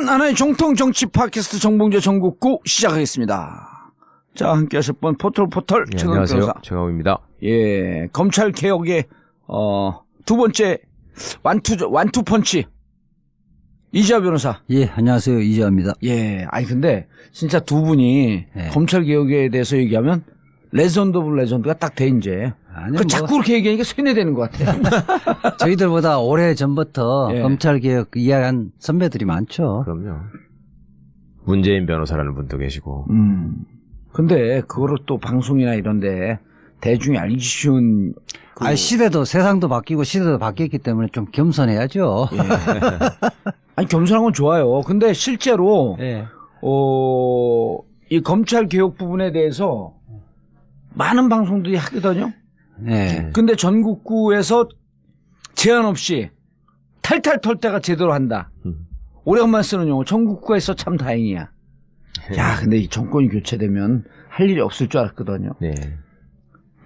하나의 정통 정치 팟캐스트 정봉재 전국구 시작하겠습니다. 자, 함께 하실 분 포털 네, 최강 안녕하세요. 변호사. 최강욱입니다. 예, 검찰 개혁의 두 번째 완투 펀치 이지아 변호사. 예, 안녕하세요. 이지아입니다. 예, 아니 근데 진짜 두 분이 검찰 개혁에 대해서 얘기하면 레전드 오브 레전드가 딱 돼 이제. 아니, 뭐 자꾸 그렇게 얘기하니까 세뇌되는 것 같아요. 저희들보다 오래 전부터 예. 검찰개혁 이야기한 선배들이 많죠. 그럼요. 문재인 변호사라는 분도 계시고. 근데 그거를 또 방송이나 이런데 대중이 알기 쉬운 시대도 세상도 바뀌고 시대도 바뀌었기 때문에 좀 겸손해야죠. 예. 아니 겸손한 건 좋아요. 근데 실제로 예. 이 검찰 개혁 부분에 대해서 많은 방송들이 하거든요. 예. 근데 전국구에서 제한 없이 탈탈 털 때가 제대로 한다. 오래간만에 쓰는 용어. 전국구에서 참 다행이야. 야, 근데 이 정권이 교체되면 할 일이 없을 줄 알았거든요. 네.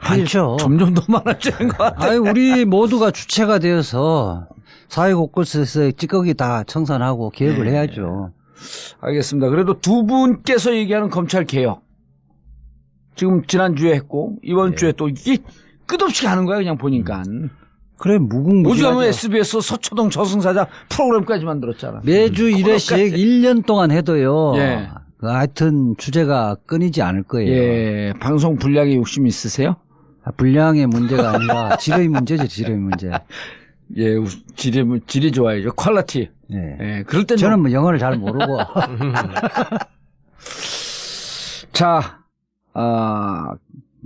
많죠. 점점 더 많아지는 것 같아. 아니, 우리 모두가 주체가 되어서 사회 곳곳에서 찌꺼기 다 청산하고 개혁을 해야죠. 알겠습니다. 그래도 두 분께서 얘기하는 검찰 개혁. 지금 지난주에 했고, 이번 주에 또 이게 끝없이 가는 거야, 그냥 보니까. 그래, 무궁무진하죠. 오죽하면 SBS 서초동 저승사자 프로그램까지 만들었잖아. 매주 1회씩 1년 동안 해도요. 예. 하여튼 주제가 끊이지 않을 거예요. 예, 방송 분량에 욕심 있으세요? 분량의 문제가 아니라 질의 문제죠, 질의 문제. 예, 질이 좋아야죠. 퀄리티. 예. 예, 그럴 땐 저는 뭐 영어를 잘 모르고. 자,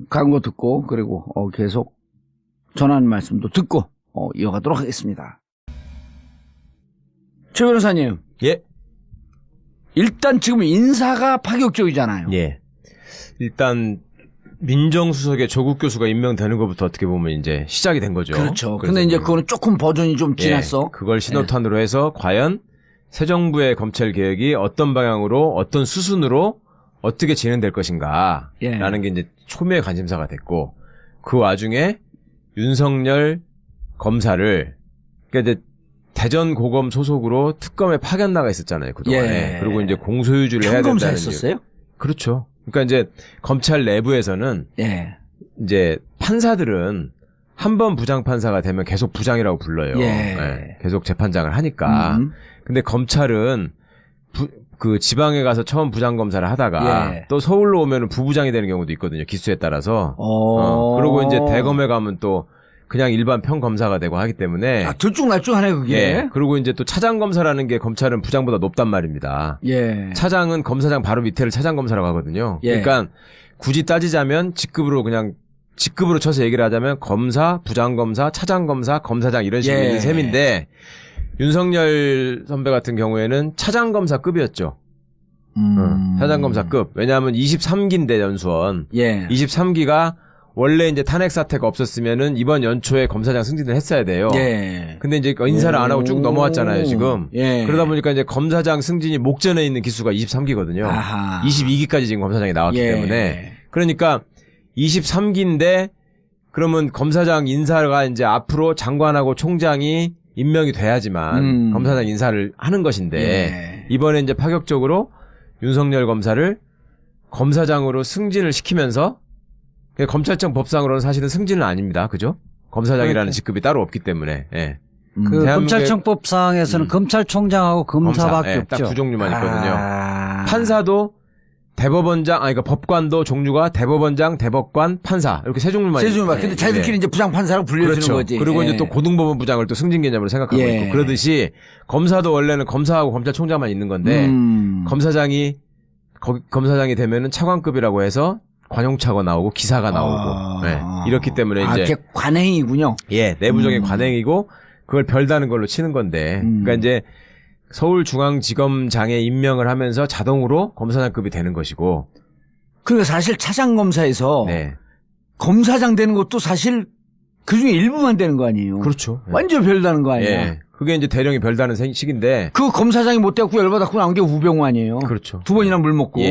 광고 듣고, 그리고, 계속 전하는 말씀도 듣고, 이어가도록 하겠습니다. 최 변호사님. 예. 일단 지금 인사가 파격적이잖아요. 예. 일단 민정수석에 조국 교수가 임명되는 것부터 어떻게 보면 이제 시작이 된 거죠. 그렇죠. 근데 이제 그거는 조금 버전이 좀 지났어. 예, 그걸 신호탄으로 해서 과연 새 정부의 검찰 개혁이 어떤 방향으로 어떤 수순으로 어떻게 진행될 것인가 라는 게 이제 초미의 관심사가 됐고, 그 와중에 윤석열 검사를, 그러니까 이제 대전 고검 소속으로 특검에 파견 나가 있었잖아요, 그동안에. 예. 그리고 이제 공소유지를 해야 된다는. 평검사했었어요? 그렇죠. 그러니까 이제 검찰 내부에서는 예. 이제 판사들은 한 번 부장판사가 되면 계속 부장이라고 불러요. 예. 예, 계속 재판장을 하니까. 근데 검찰은 그 지방에 가서 처음 부장검사를 하다가 또 서울로 오면 부부장이 되는 경우도 있거든요, 기수에 따라서. 그리고 이제 대검에 가면 또 그냥 일반 평검사가 되고 하기 때문에. 들쭉날쭉하네, 그게. 예. 그리고 이제 또 차장검사라는 게 검찰은 부장보다 높단 말입니다. 예. 차장은 검사장 바로 밑에를 차장검사라고 하거든요. 예. 그러니까 굳이 따지자면 직급으로 쳐서 얘기를 하자면 검사, 부장검사, 차장검사, 검사장 이런 식으로 있는 셈인데, 윤석열 선배 같은 경우에는 차장검사급이었죠. 차장검사급. 왜냐하면 23기인데 연수원. 23기가 원래 이제 탄핵 사태가 없었으면은 이번 연초에 검사장 승진을 했어야 돼요. 근데 이제 인사를 안 하고 쭉 넘어왔잖아요, 지금. 그러다 보니까 이제 검사장 승진이 목전에 있는 기수가 23기거든요. 22기까지 지금 검사장이 나왔기 때문에. 그러니까 23기인데 그러면 검사장 인사가 이제 앞으로 장관하고 총장이 임명이 돼야지만 검사장 인사를 하는 것인데, 이번에 이제 파격적으로 윤석열 검사를 검사장으로 승진을 시키면서, 검찰청 법상으로는 사실은 승진은 아닙니다. 그죠? 검사장이라는 직급이 따로 없기 때문에. 예. 그 검찰청법상에서는 검찰총장하고 검사밖에 없죠. 딱 두 종류만 있거든요. 판사도 대법원장, 그러니까 법관도 종류가 대법원장, 대법관, 판사 이렇게 세 종류만 있어요. 근데 자기들끼리 이제 부장판사로 불려주는 그렇죠. 거지. 그리고 이제 또 고등법원 부장을 또 승진 개념으로 생각하고 있고, 그러듯이 검사도 원래는 검사하고 검찰총장만 있는 건데, 검사장이 되면은 차관급이라고 해서 관용차가 나오고 기사가 나오고, 이렇기 때문에 이제 그게 관행이군요. 예, 내부적인 관행이고 그걸 별다는 걸로 치는 건데, 그러니까 이제 서울중앙지검장에 임명을 하면서 자동으로 검사장급이 되는 것이고. 그리고 사실 차장검사에서 검사장 되는 것도 사실 그중에 일부만 되는 거 아니에요. 그렇죠. 완전 별다는 거 아니에요. 그게 이제 대령이 별다는 식인데, 그 검사장이 못 돼갖고 열받았고 나온 게 우병우 아니에요. 그렇죠. 두 번이나 물 먹고.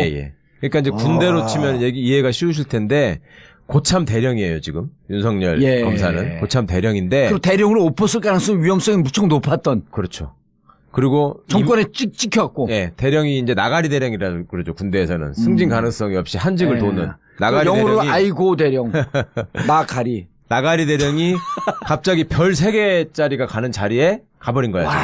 그러니까 이제 군대로 치면 이해가 쉬우실 텐데, 고참 대령이에요, 지금. 윤석열 검사는. 고참 대령인데. 그리고 대령으로 옷 벗을 가능성 위험성이 무척 높았던. 그렇죠. 그리고 정권에 찍혀갖고. 예, 대령이 이제 나가리 대령이라고 그러죠. 군대에서는 승진 가능성이 없이 한직을 도는 나가리 영어로 대령이 아이고 대령. 나가리. 나가리 대령이 갑자기 별 3개짜리가 가는 자리에 가버린 거야. 지금.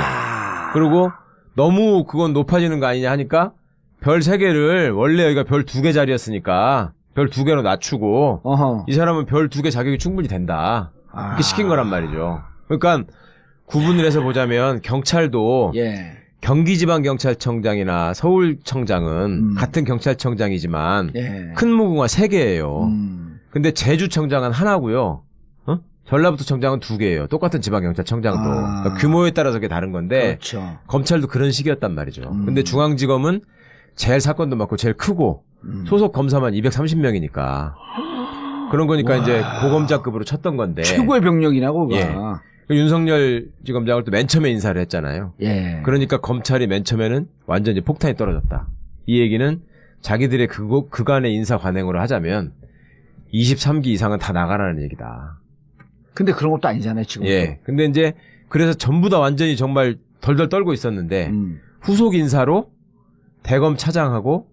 그리고 너무 그건 높아지는 거 아니냐 하니까 별 3개를 원래 여기가 별 2개 자리였으니까 별 2개로 낮추고 어허. 이 사람은 별 2개 자격이 충분히 된다. 이렇게 시킨 거란 말이죠. 그러니까 구분을 해서 보자면 경찰도 예. 경기지방경찰청장이나 서울청장은 같은 경찰청장이지만 예. 큰 무궁화 3개예요. 근데 제주청장은 하나고요. 전라북도 청장은 2개예요. 똑같은 지방경찰청장도. 그러니까 규모에 따라서 그게 다른 건데 그렇죠. 검찰도 그런 식이었단 말이죠. 근데 중앙지검은 제일 사건도 많고 제일 크고 소속 검사만 230명이니까 그런 거니까 이제 고검장급으로 쳤던 건데 최고의 병력이나 그거. 예. 윤석열 지검장을 또 맨 처음에 인사를 했잖아요. 예. 그러니까 검찰이 맨 처음에는 완전히 폭탄이 떨어졌다. 이 얘기는 자기들의 그간의 인사 관행으로 하자면 23기 이상은 다 나가라는 얘기다. 근데 그런 것도 아니잖아요, 지금. 예. 근데 이제 그래서 전부 다 완전히 정말 덜덜 떨고 있었는데 후속 인사로 대검 차장하고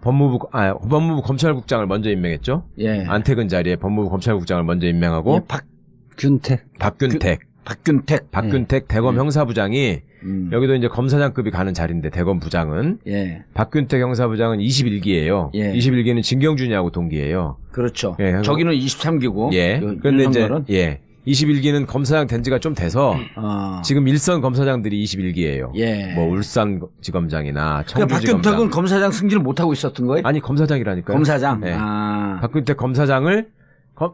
법무부 검찰국장을 먼저 임명했죠. 예. 안태근 자리에 법무부 검찰국장을 먼저 임명하고 예, 박균택 대검 형사부장이 여기도 이제 검사장급이 가는 자리인데 대검 부장은 예. 박균택 형사부장은 21기예요. 예. 21기는 진경준이하고 동기예요. 그렇죠. 예, 저기는 23기고. 예. 그런데 이제 21기는 검사장 된 지가 좀 돼서 지금 일선 검사장들이 21기예요. 예. 뭐 울산지검장이나 그러니까 청주지검장. 박균택은 검사장 승진을 못 하고 있었던 거예요? 아니 검사장이라니까요. 검사장. 예. 아. 박균택 검사장을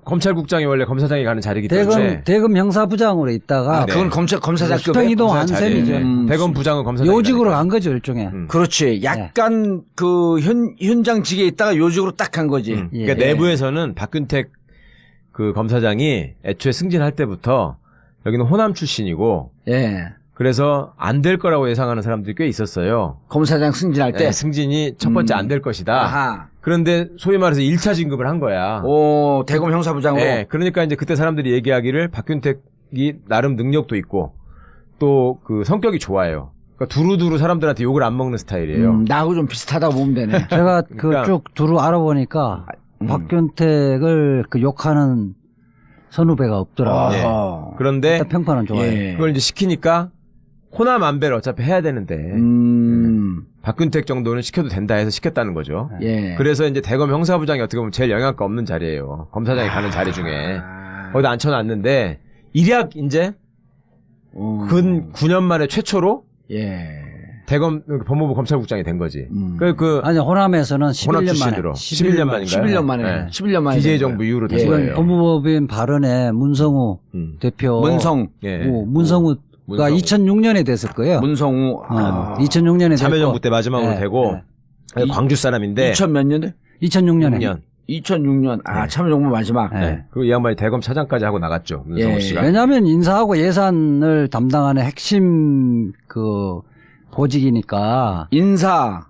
검찰국장이 원래 검사장이 가는 자리이기 때문에 대검 형사부장으로 있다가 네. 그건 검사장급에 수평 이동한 셈이죠. 대검 부장은 검사장. 요직으로 간 거죠, 일종의. 그렇지. 약간 그 현장직에 있다가 요직으로 딱 간 거지. 그러니까 내부에서는 박균택 그 검사장이 애초에 승진할 때부터 여기는 호남 출신이고 예. 그래서 안 될 거라고 예상하는 사람들이 꽤 있었어요. 검사장 승진할 때. 네, 승진이 첫 번째 안 될 것이다. 아하. 그런데 소위 말해서 1차 진급을 한 거야. 오, 대검 형사부장으로. 네, 그러니까 이제 그때 사람들이 얘기하기를 박균택이 나름 능력도 있고 또 그 성격이 좋아요. 그러니까 두루두루 사람들한테 욕을 안 먹는 스타일이에요. 나하고 좀 비슷하다고 보면 되네. 제가 그러니까- 쭉 두루 알아보니까 박균택을 그 욕하는 선후배가 없더라고요. 예. 그런데 일단 평판은 좋아요. 예. 그걸 이제 시키니까 호남 안배를 어차피 해야 되는데 박균택 정도는 시켜도 된다 해서 시켰다는 거죠. 예. 그래서 이제 대검 형사부장이 어떻게 보면 제일 영향가 없는 자리예요. 검사장이 가는 자리 중에 거기다 앉혀놨는데 일약 이제 근 9년 만에 최초로 예. 대검 법무부 검찰국장이 된 거지. 아니 호남에서는 11년 만에. 출신으로 11년 만인가요? 11년 만에. 네. 11년 만에. DJ 정부 이후로 된 예. 거예요. 법무법인 발언에 문성우 대표. 문성. 예. 문성우가 문성우. 2006년에 됐을 거예요. 문성우. 2006년에 참여정부 때 마지막으로 되고 광주 사람인데 2000 몇 년대? 2006년에. 6년. 2006년. 아, 참여정부 마지막. 네. 그리고 이 양반이 대검 차장까지 하고 나갔죠. 문성우 예. 씨가. 왜냐하면 인사하고 예산을 담당하는 핵심 그 보직이니까. 인사,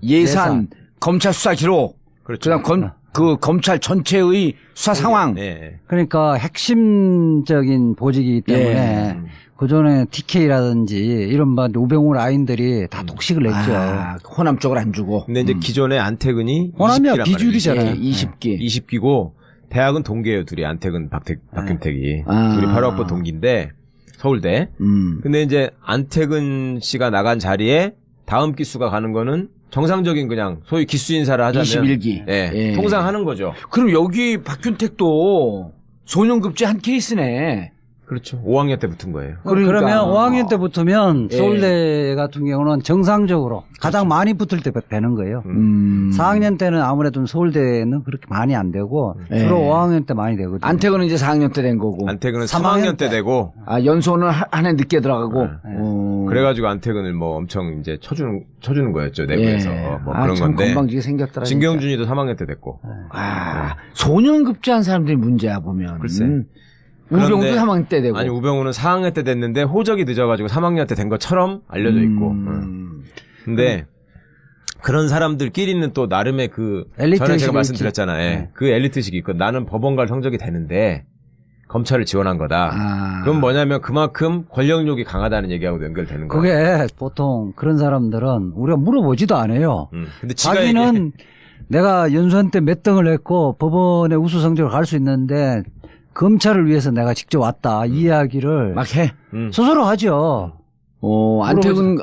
예산, 검찰 수사 기록. 그렇죠. 그다음 검찰 전체의 수사 상황. 네. 그러니까 핵심적인 보직이기 때문에 그전에 TK라든지 이런 우병우 라인들이 다 독식을 냈죠. 아, 호남 쪽을 안 주고. 근데 이제 기존에 안태근이 호남이야 20기란 비주류잖아요. 20기. 20기고 대학은 동기예요. 둘이 안태근, 박균택이. 아. 둘이 바로 학번 동기인데 서울대. 근데 이제 안태근 씨가 나간 자리에 다음 기수가 가는 거는 정상적인 그냥 소위 기수 인사를 하자면 21기. 예. 통상 하는 거죠. 그럼 여기 박균택도 소년급제 한 케이스네. 그렇죠. 5학년 때 붙은 거예요. 그러니까. 그러면 5학년 때 붙으면 예. 서울대 같은 경우는 정상적으로 가장 많이 붙을 때 되는 거예요. 4학년 때는 아무래도 서울대는 그렇게 많이 안 되고 주로 5학년 때 많이 되거든요. 안태근은 이제 4학년 때 된 거고. 안태근은 3학년 때 되고 아, 연소는 한 해 늦게 들어가고. 그래가지고 안태근을 뭐 엄청 이제 쳐주는 거였죠. 내부에서. 뭐 아, 그런 참 건데. 건방지게 생겼더라. 진경준이도 3학년 때 됐고. 아, 소년급제한 사람들이 문제야 보면. 글쎄. 우병우도 그런데- 3학년 때 되고. 아니 우병우는 4학년 때 됐는데 호적이 늦어가지고 3학년 때 된 것처럼 알려져 있고. 근데 그런 사람들끼리는 또 나름의 그 엘리트 전에 제가 의식이 말씀드렸잖아요. 예. 그 엘리트식이 있고 나는 법원 갈 성적이 되는데 검찰을 지원한 거다. 그럼 뭐냐면 그만큼 권력욕이 강하다는 얘기하고도 연결되는 거예요. 그게 보통 그런 사람들은 우리가 물어보지도 않아요. 근데 자기는 내가 연수원 때 몇 등을 했고 법원에 우수 성적을 갈 수 있는데 검찰을 위해서 내가 직접 왔다. 이 이야기를 막 해. 스스로 하죠.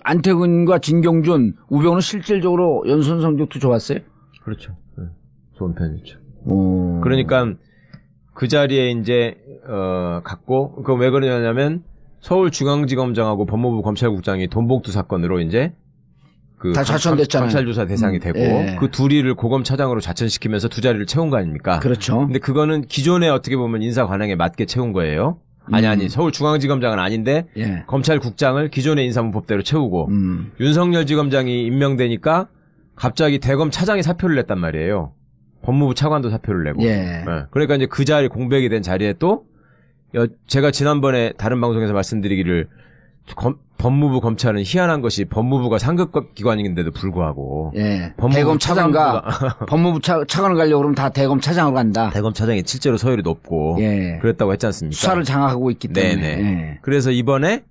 안태근과 진경준, 우병우는 실질적으로 연수원 성적도 좋았어요? 그렇죠. 좋은 편이죠. 그러니까 그 자리에 이제 갔고 그 왜 그러냐면 서울중앙지검장하고 법무부 검찰국장이 돈봉투 사건으로 이제 다 좌천됐잖아요. 검찰 조사 대상이 되고 그 둘이를 고검차장으로 좌천시키면서 두 자리를 채운 거 아닙니까? 그렇죠. 근데 그거는 기존에 어떻게 보면 인사 관행에 맞게 채운 거예요. 아니 서울중앙지검장은 아닌데 검찰국장을 기존의 인사문법대로 채우고 윤석열 지검장이 임명되니까 갑자기 대검 차장이 사표를 냈단 말이에요. 법무부 차관도 사표를 내고. 그러니까 이제 그 자리 공백이 된 자리에 또 제가 지난번에 다른 방송에서 말씀드리기를 법무부 검찰은 희한한 것이 법무부가 상급 기관인데도 불구하고 대검 차장과 법무부 차관을 가려고 그러면 다 대검 차장으로 간다. 대검 차장이 실제로 서열이 높고 그랬다고 했지 않습니까? 수사를 장악하고 있기 때문에. 네네. 그래서 이번에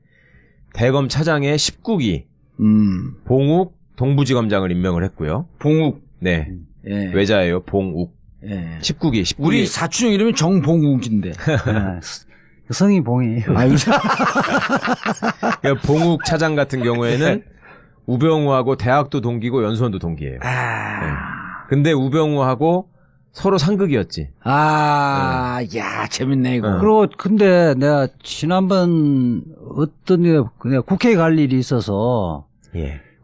대검 차장의 19기 봉욱 동부지검장을 임명을 했고요. 봉욱. 네. 외자예요. 봉욱. 19기. 우리 사촌 이름이 정봉욱인데. 성이 봉이에요. 그러니까 봉욱 차장 같은 경우에는 우병우하고 대학도 동기고 연수원도 동기예요. 근데 우병우하고 서로 상극이었지. 야, 재밌네, 이거. 그리고 근데 내가 지난번 내가 국회에 갈 일이 있어서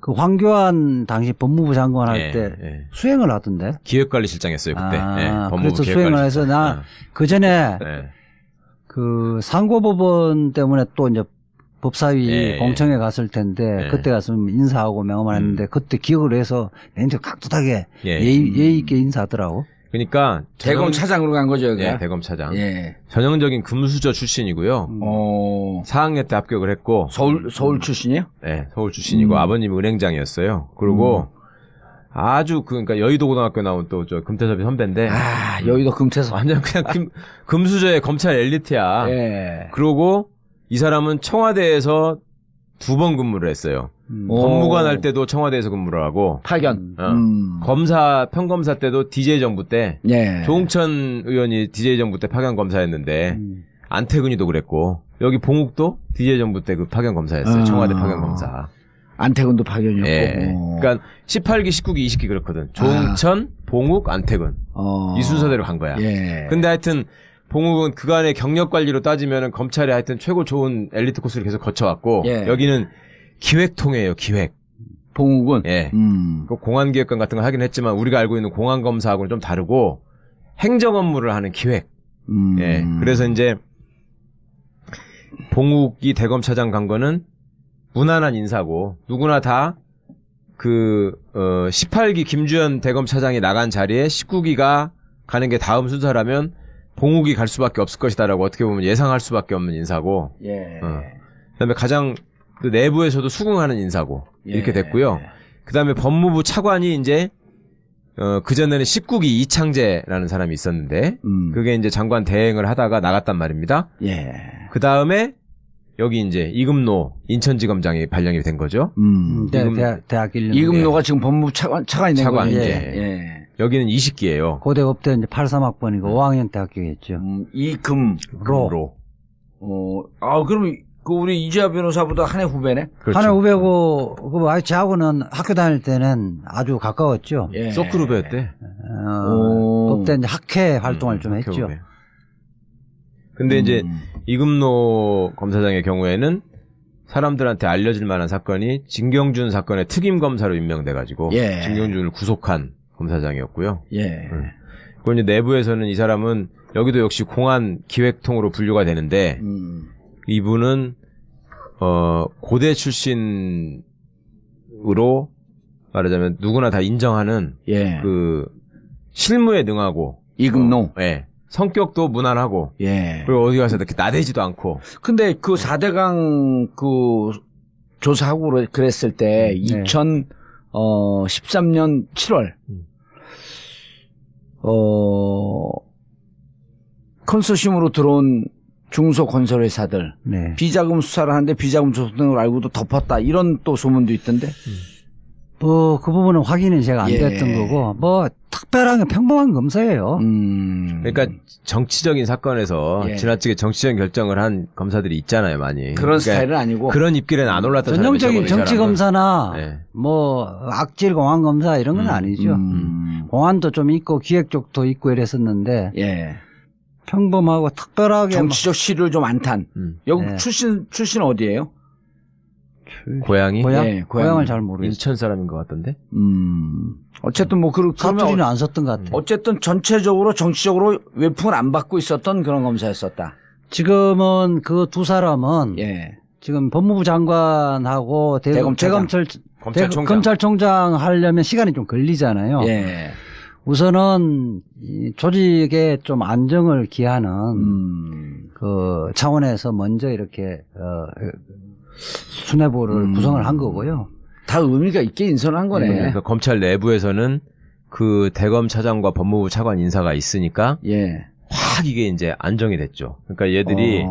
그 황교안 당시 법무부 장관 할 때 수행을 하던데. 기획관리실장 했어요, 그때. 법무부 그래서 수행을 해서 그 전에 그 상고법원 때문에 또 이제 법사위 공청회 갔을 텐데 그때 갔으면 인사하고 명함을 했는데 그때 기억을 해서 굉장히 깍듯하게 예의 있게 인사하더라고. 그러니까 대검 차장으로 간 거죠, 여기가? 대검 차장. 전형적인 금수저 출신이고요. 4학년 때 합격을 했고 서울 출신이에요? 네, 서울 출신이고 아버님이 은행장이었어요. 그리고 아주 그러니까 여의도 고등학교 나온 또 저 금태섭이 선배인데 여의도 금태섭 완전 그냥 금수저의 검찰 엘리트야. 그러고 이 사람은 청와대에서 2번 근무를 했어요. 법무관 할 때도 청와대에서 근무를 하고 파견. 검사 평검사 때도 DJ 정부 때 조홍천 의원이 DJ 정부 때 파견 검사였는데 안태근이도 그랬고 여기 봉욱도 DJ 정부 때 그 파견 검사였어요. 청와대 파견 검사. 안태근도 파견이었고. 그러니까 18기, 19기, 20기 그렇거든. 조홍천, 봉욱, 안태근. 이 순서대로 간 거야. 근데 하여튼 봉욱은 그간의 경력 관리로 따지면 검찰에 하여튼 최고 좋은 엘리트 코스를 계속 거쳐왔고 여기는 기획통이에요. 기획. 봉욱은? 그 공안기획관 같은 거 하긴 했지만 우리가 알고 있는 공안검사하고는 좀 다르고 행정 업무를 하는 기획. 그래서 이제 봉욱이 대검차장 간 거는 무난한 인사고 누구나 다 그 18기 김주현 대검차장이 나간 자리에 19기가 가는 게 다음 순서라면 봉욱이 갈 수밖에 없을 것이다라고 어떻게 보면 예상할 수밖에 없는 인사고 그다음에 가장 그 내부에서도 수긍하는 인사고 이렇게 됐고요. 그다음에 법무부 차관이 이제 그전에는 19기 이창재라는 사람이 있었는데 그게 이제 장관 대행을 하다가 나갔단 말입니다. 그다음에 여기 이제 이금노 인천지검장이 발령이 된 거죠. 대학 1년. 이금노가 지금 법무부 차관이 된 거죠. 여기는 20기예요. 고대법대 이제 83학번이고 5학년 때 합격했죠. 이금로. 그럼 그 우리 이재하 변호사보다 한 해 후배네? 그렇죠. 한 해 후배고, 저하고는 학교 다닐 때는 아주 가까웠죠. 서클 후배였대. 그때 이제 학회 활동을 좀 했죠. 후배. 근데 이제 이금노 검사장의 경우에는 사람들한테 알려질 만한 사건이 진경준 사건의 특임 검사로 임명돼가지고 진경준을 구속한 검사장이었고요. 그리고 이제 내부에서는 이 사람은 여기도 역시 공안 기획통으로 분류가 되는데 이분은 고대 출신으로 말하자면 누구나 다 인정하는 그 실무에 능하고 이금노. 성격도 무난하고 그리고 어디 가서 이렇게 나대지도 않고. 근데 그 4대강 그 조사하고 그랬을 때 2013년 7월 컨소시엄으로 들어온 중소건설회사들 네. 비자금 수사를 하는데 비자금 조성을 알고도 덮었다 이런 또 소문도 있던데. 뭐 그 부분은 확인이 제가 안 예. 됐던 거고 뭐 특별한 평범한 검사예요. 그러니까 정치적인 사건에서 예. 지나치게 정치적인 결정을 한 검사들이 있잖아요, 많이. 그런 그러니까 스타일은 아니고. 그런 입길에는 안 올랐던 사람이 전형적인 적어도 이 정치 사람은. 검사나 네. 뭐 악질 공안 검사 이런 건 아니죠. 공안도 좀 있고 기획 쪽도 있고 이랬었는데 예. 평범하고 특별하게 정치적 시를 좀 안 탄. 여기 네. 출신 어디예요? 고향이 고향? 예, 고향을 잘 모르겠어요. 인천 사람인 것 같던데. 어쨌든 뭐 그러면 사투리는 안 썼던 것 같아요. 어쨌든 전체적으로 정치적으로 외풍을 안 받고 있었던 그런 검사였었다. 지금은 그 두 사람은 예. 지금 법무부 장관하고 대검찰장. 검찰총장 하려면 시간이 좀 걸리잖아요. 예. 우선은 이 조직에 좀 안정을 기하는 그 차원에서 먼저 이렇게 수뇌부를 구성을 한 거고요. 다 의미가 있게 인선을 한 거네. 그러니까 검찰 내부에서는 그 대검 차장과 법무부 차관 인사가 있으니까 예. 확 이게 이제 안정이 됐죠. 그러니까 얘들이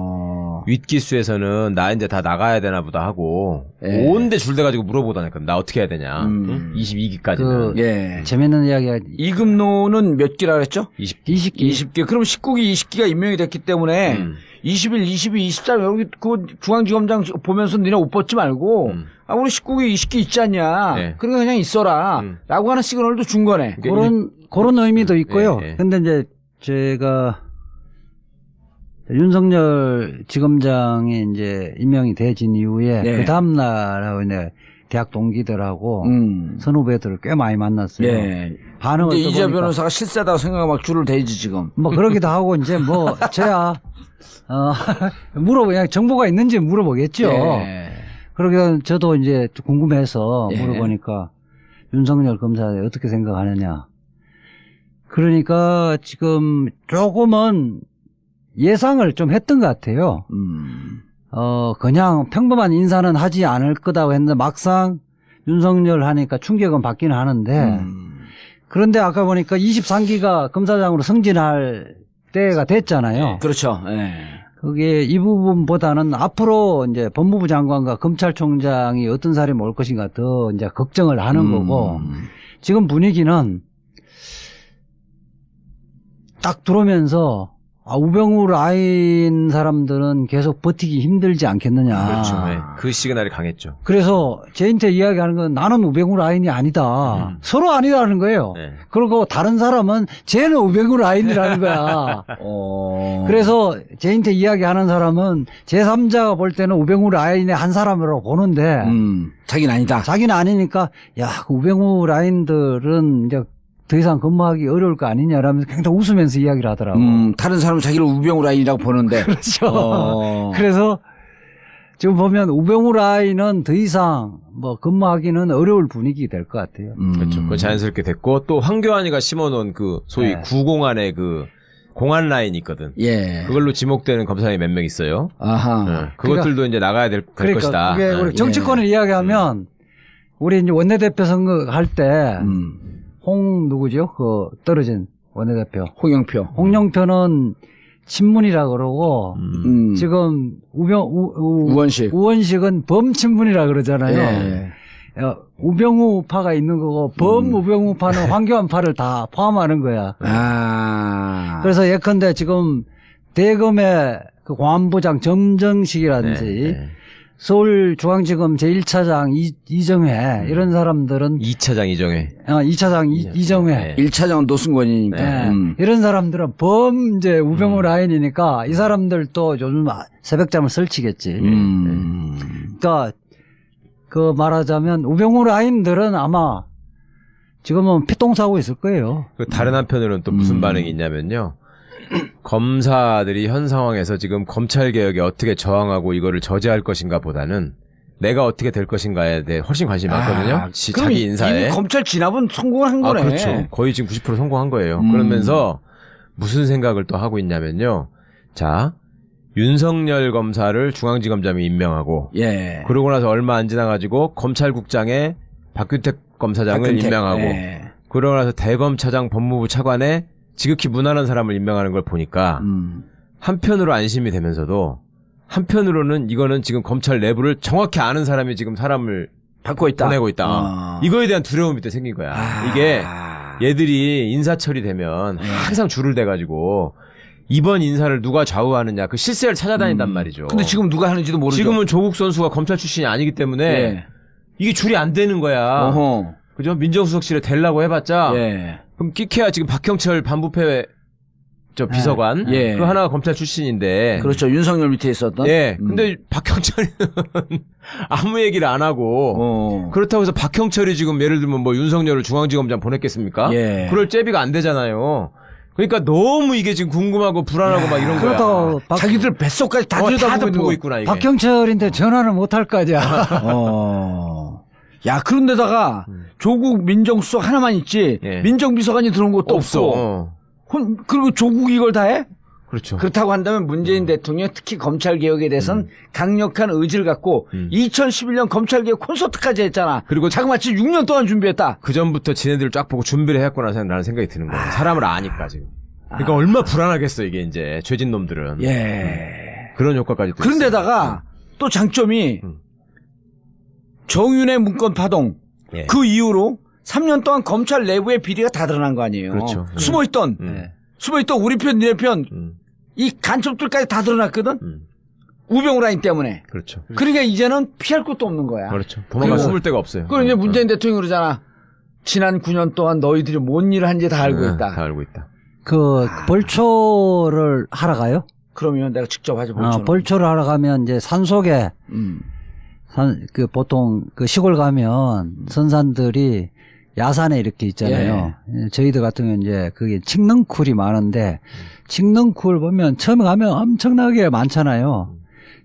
윗기수에서는 나 이제 다 나가야 되나 보다 하고 예. 온데 줄대가지고 물어보다니까 나 어떻게 해야 되냐. 22기까지는. 그 예. 재밌는 이야기가 이금노는 몇 기라 그랬죠? 20기. 20기. 그럼 19기, 20기가 임명이 됐기 때문에 21, 22, 23 여기 그 중앙지검장 보면서 니네 옷 벗지 말고 아 우리 19기, 20기 있지 않냐. 네. 그러니까 그냥 있어라. 라고 하는 시그널도 준 거네. 그런 의미도 있고요. 예, 예. 근데 이제 제가 윤석열 지검장이 이제 임명이 되진 이후에 네. 그 다음날 이제 대학 동기들하고 선후배들을 꽤 많이 만났어요. 예. 반응을 근데 또 이재 보니까 변호사가 실세다고 생각하고 막 줄을 대지 지금. 뭐 그러기도 하고 이제 뭐 저야 그냥 정보가 있는지 물어보겠죠. 예. 그러게 저도 이제 궁금해서 예. 물어보니까 윤석열 검사에 어떻게 생각하느냐. 그러니까 지금 조금은 예상을 좀 했던 것 같아요. 그냥 평범한 인사는 하지 않을 거다고 했는데 막상 윤석열 하니까 충격은 받기는 하는데 그런데 아까 보니까 23기가 검사장으로 승진할 때가 됐잖아요. 그렇죠. 예. 그게 이 부분보다는 앞으로 이제 법무부 장관과 검찰총장이 어떤 사람이 올 것인가 더 이제 걱정을 하는 거고 지금 분위기는 딱 들어오면서 우병우 라인 사람들은 계속 버티기 힘들지 않겠느냐. 그렇죠. 네. 그 시그널이 강했죠. 그래서 제인테 이야기하는 건 나는 우병우 라인이 아니다. 서로 아니라는 거예요. 네. 그리고 다른 사람은 쟤는 우병우 라인이라는 거야. 그래서 제인테 이야기하는 사람은 제3자가 볼 때는 우병우 라인의 한 사람으로 보는데 자기는 아니다. 자기는 아니니까 야, 그 우병우 라인들은 이제 더 이상 근무하기 어려울 거 아니냐라면서 굉장히 웃으면서 이야기를 하더라고. 다른 사람은 자기를 우병우 라인이라고 보는데. 그렇죠. 그래서 지금 보면 우병우 라인은 더 이상 뭐 근무하기는 어려울 분위기 될 것 같아요. 그렇죠. 그건 자연스럽게 됐고 또 황교안이가 심어놓은 그 소위 네. 구공안의 그 공안 라인이 있거든. 예. 그걸로 지목되는 검사님이 몇 명 있어요. 아하. 네. 그것들도 이제 나가야 될 그러니까 것이다. 그게 우리 네. 정치권을 이야기하면 우리 이제 원내대표 선거 할 때 누구죠? 그 떨어진 원내대표. 홍영표. 홍영표는 친문이라 그러고 지금 우원식은 범친문이라 그러잖아요. 예. 우병우파가 있는 거고 범우병우파는 황교안파를 다 포함하는 거야. 그래서 예컨대 지금 대검의 그 공안부장 정정식이라든지 네. 서울중앙지검 제1차장 이정회 이런 사람들은 2차장 이정회. 2차장 이정회 네. 1차장은 노승권이니까. 네. 이런 사람들은 이제 우병우 라인이니까 이 사람들도 요즘 새벽잠을 설치겠지. 그러니까 그 말하자면 우병우 라인들은 아마 지금은 피똥싸고 있을 거예요. 그 다른 한편으로는 또 무슨 반응이 있냐면요. 검사들이 현 상황에서 지금 검찰개혁에 어떻게 저항하고 이거를 저지할 것인가 보다는 내가 어떻게 될 것인가에 대해 훨씬 관심이 많거든요. 자기 인사에. 이미 검찰 진압은 성공을 한 거네. 그렇죠. 거의 지금 90% 성공한 거예요. 그러면서 무슨 생각을 또 하고 있냐면요. 자, 윤석열 검사를 중앙지검장이 임명하고 예. 그러고 나서 얼마 안 지나가지고 검찰국장에 박균택 검사장을 임명하고 그러고 나서 대검차장 법무부 차관에 지극히 무난한 사람을 임명하는 걸 보니까 한편으로 안심이 되면서도 한편으로는 이거는 지금 검찰 내부를 정확히 아는 사람이 지금 사람을 받고 있다. 보내고 있다. 이거에 대한 두려움이 또 생긴 거야. 이게 얘들이 인사 처리되면 항상 줄을 대가지고 이번 인사를 누가 좌우하느냐 그 실세를 찾아다닌단 말이죠. 근데 지금 누가 하는지도 모르죠. 지금은 조국 선수가 검찰 출신이 아니기 때문에 이게 줄이 안 되는 거야. 어허. 그죠? 민정수석실에 대려고 해봤자 그럼 끼케야 지금 박형철 반부패 비서관 그 하나가 검찰 출신인데 그렇죠. 윤석열 밑에 있었던. 근데 박형철은 아무 얘기를 안 하고 그렇다고 해서 박형철이 지금 예를 들면 뭐 윤석열을 중앙지검장 보냈겠습니까? 그럴 제비가 안 되잖아요. 그러니까 너무 이게 지금 궁금하고 불안하고 막 이런 거야. 자기들 뱃속까지 다 들여다보고 있구나. 이게. 박형철인데 전화를 못 할 거 아니야. 야, 그런데다가 조국 민정수석 하나만 있지 민정비서관이 들어온 것도 없어. 그리고 조국이 이걸 다 해? 그렇죠. 그렇다고 한다면 문재인 대통령 특히 검찰개혁에 대해서는 강력한 의지를 갖고 2011년 검찰개혁 콘서트까지 했잖아. 그리고 자그마치 6년 동안 준비했다. 그 전부터 지네들 쫙 보고 준비를 해왔구나 라는 생각이 드는 거야. 사람을 아니까 지금. 그러니까 얼마나 불안하겠어 이게 이제 죄진 놈들은. 그런 효과까지. 그런데다가 또 장점이 정윤의 문건 파동 그 이후로 3년 동안 검찰 내부의 비리가 다 드러난 거 아니에요. 그렇죠. 숨어있던 우리 편, 니네 편, 이 간첩들까지 다 드러났거든? 우병우 라인 때문에. 그렇죠. 그러니까 이제는 피할 것도 없는 거야. 그렇죠. 도망가 숨을 데가 없어요. 그럼 이제 문재인 대통령이 그러잖아. 지난 9년 동안 너희들이 뭔 일을 한지 다 알고 있다. 다 알고 있다. 벌초를 하러 가요? 그러면 내가 직접 하지, 벌초는. 벌초를 하러 가면 이제 산속에, 보통 시골 가면 선산들이 야산에 이렇게 있잖아요. 저희들 같은 경우는 이제 그게 칡넝쿨이 많은데 칡넝쿨 보면 처음에 가면 엄청나게 많잖아요.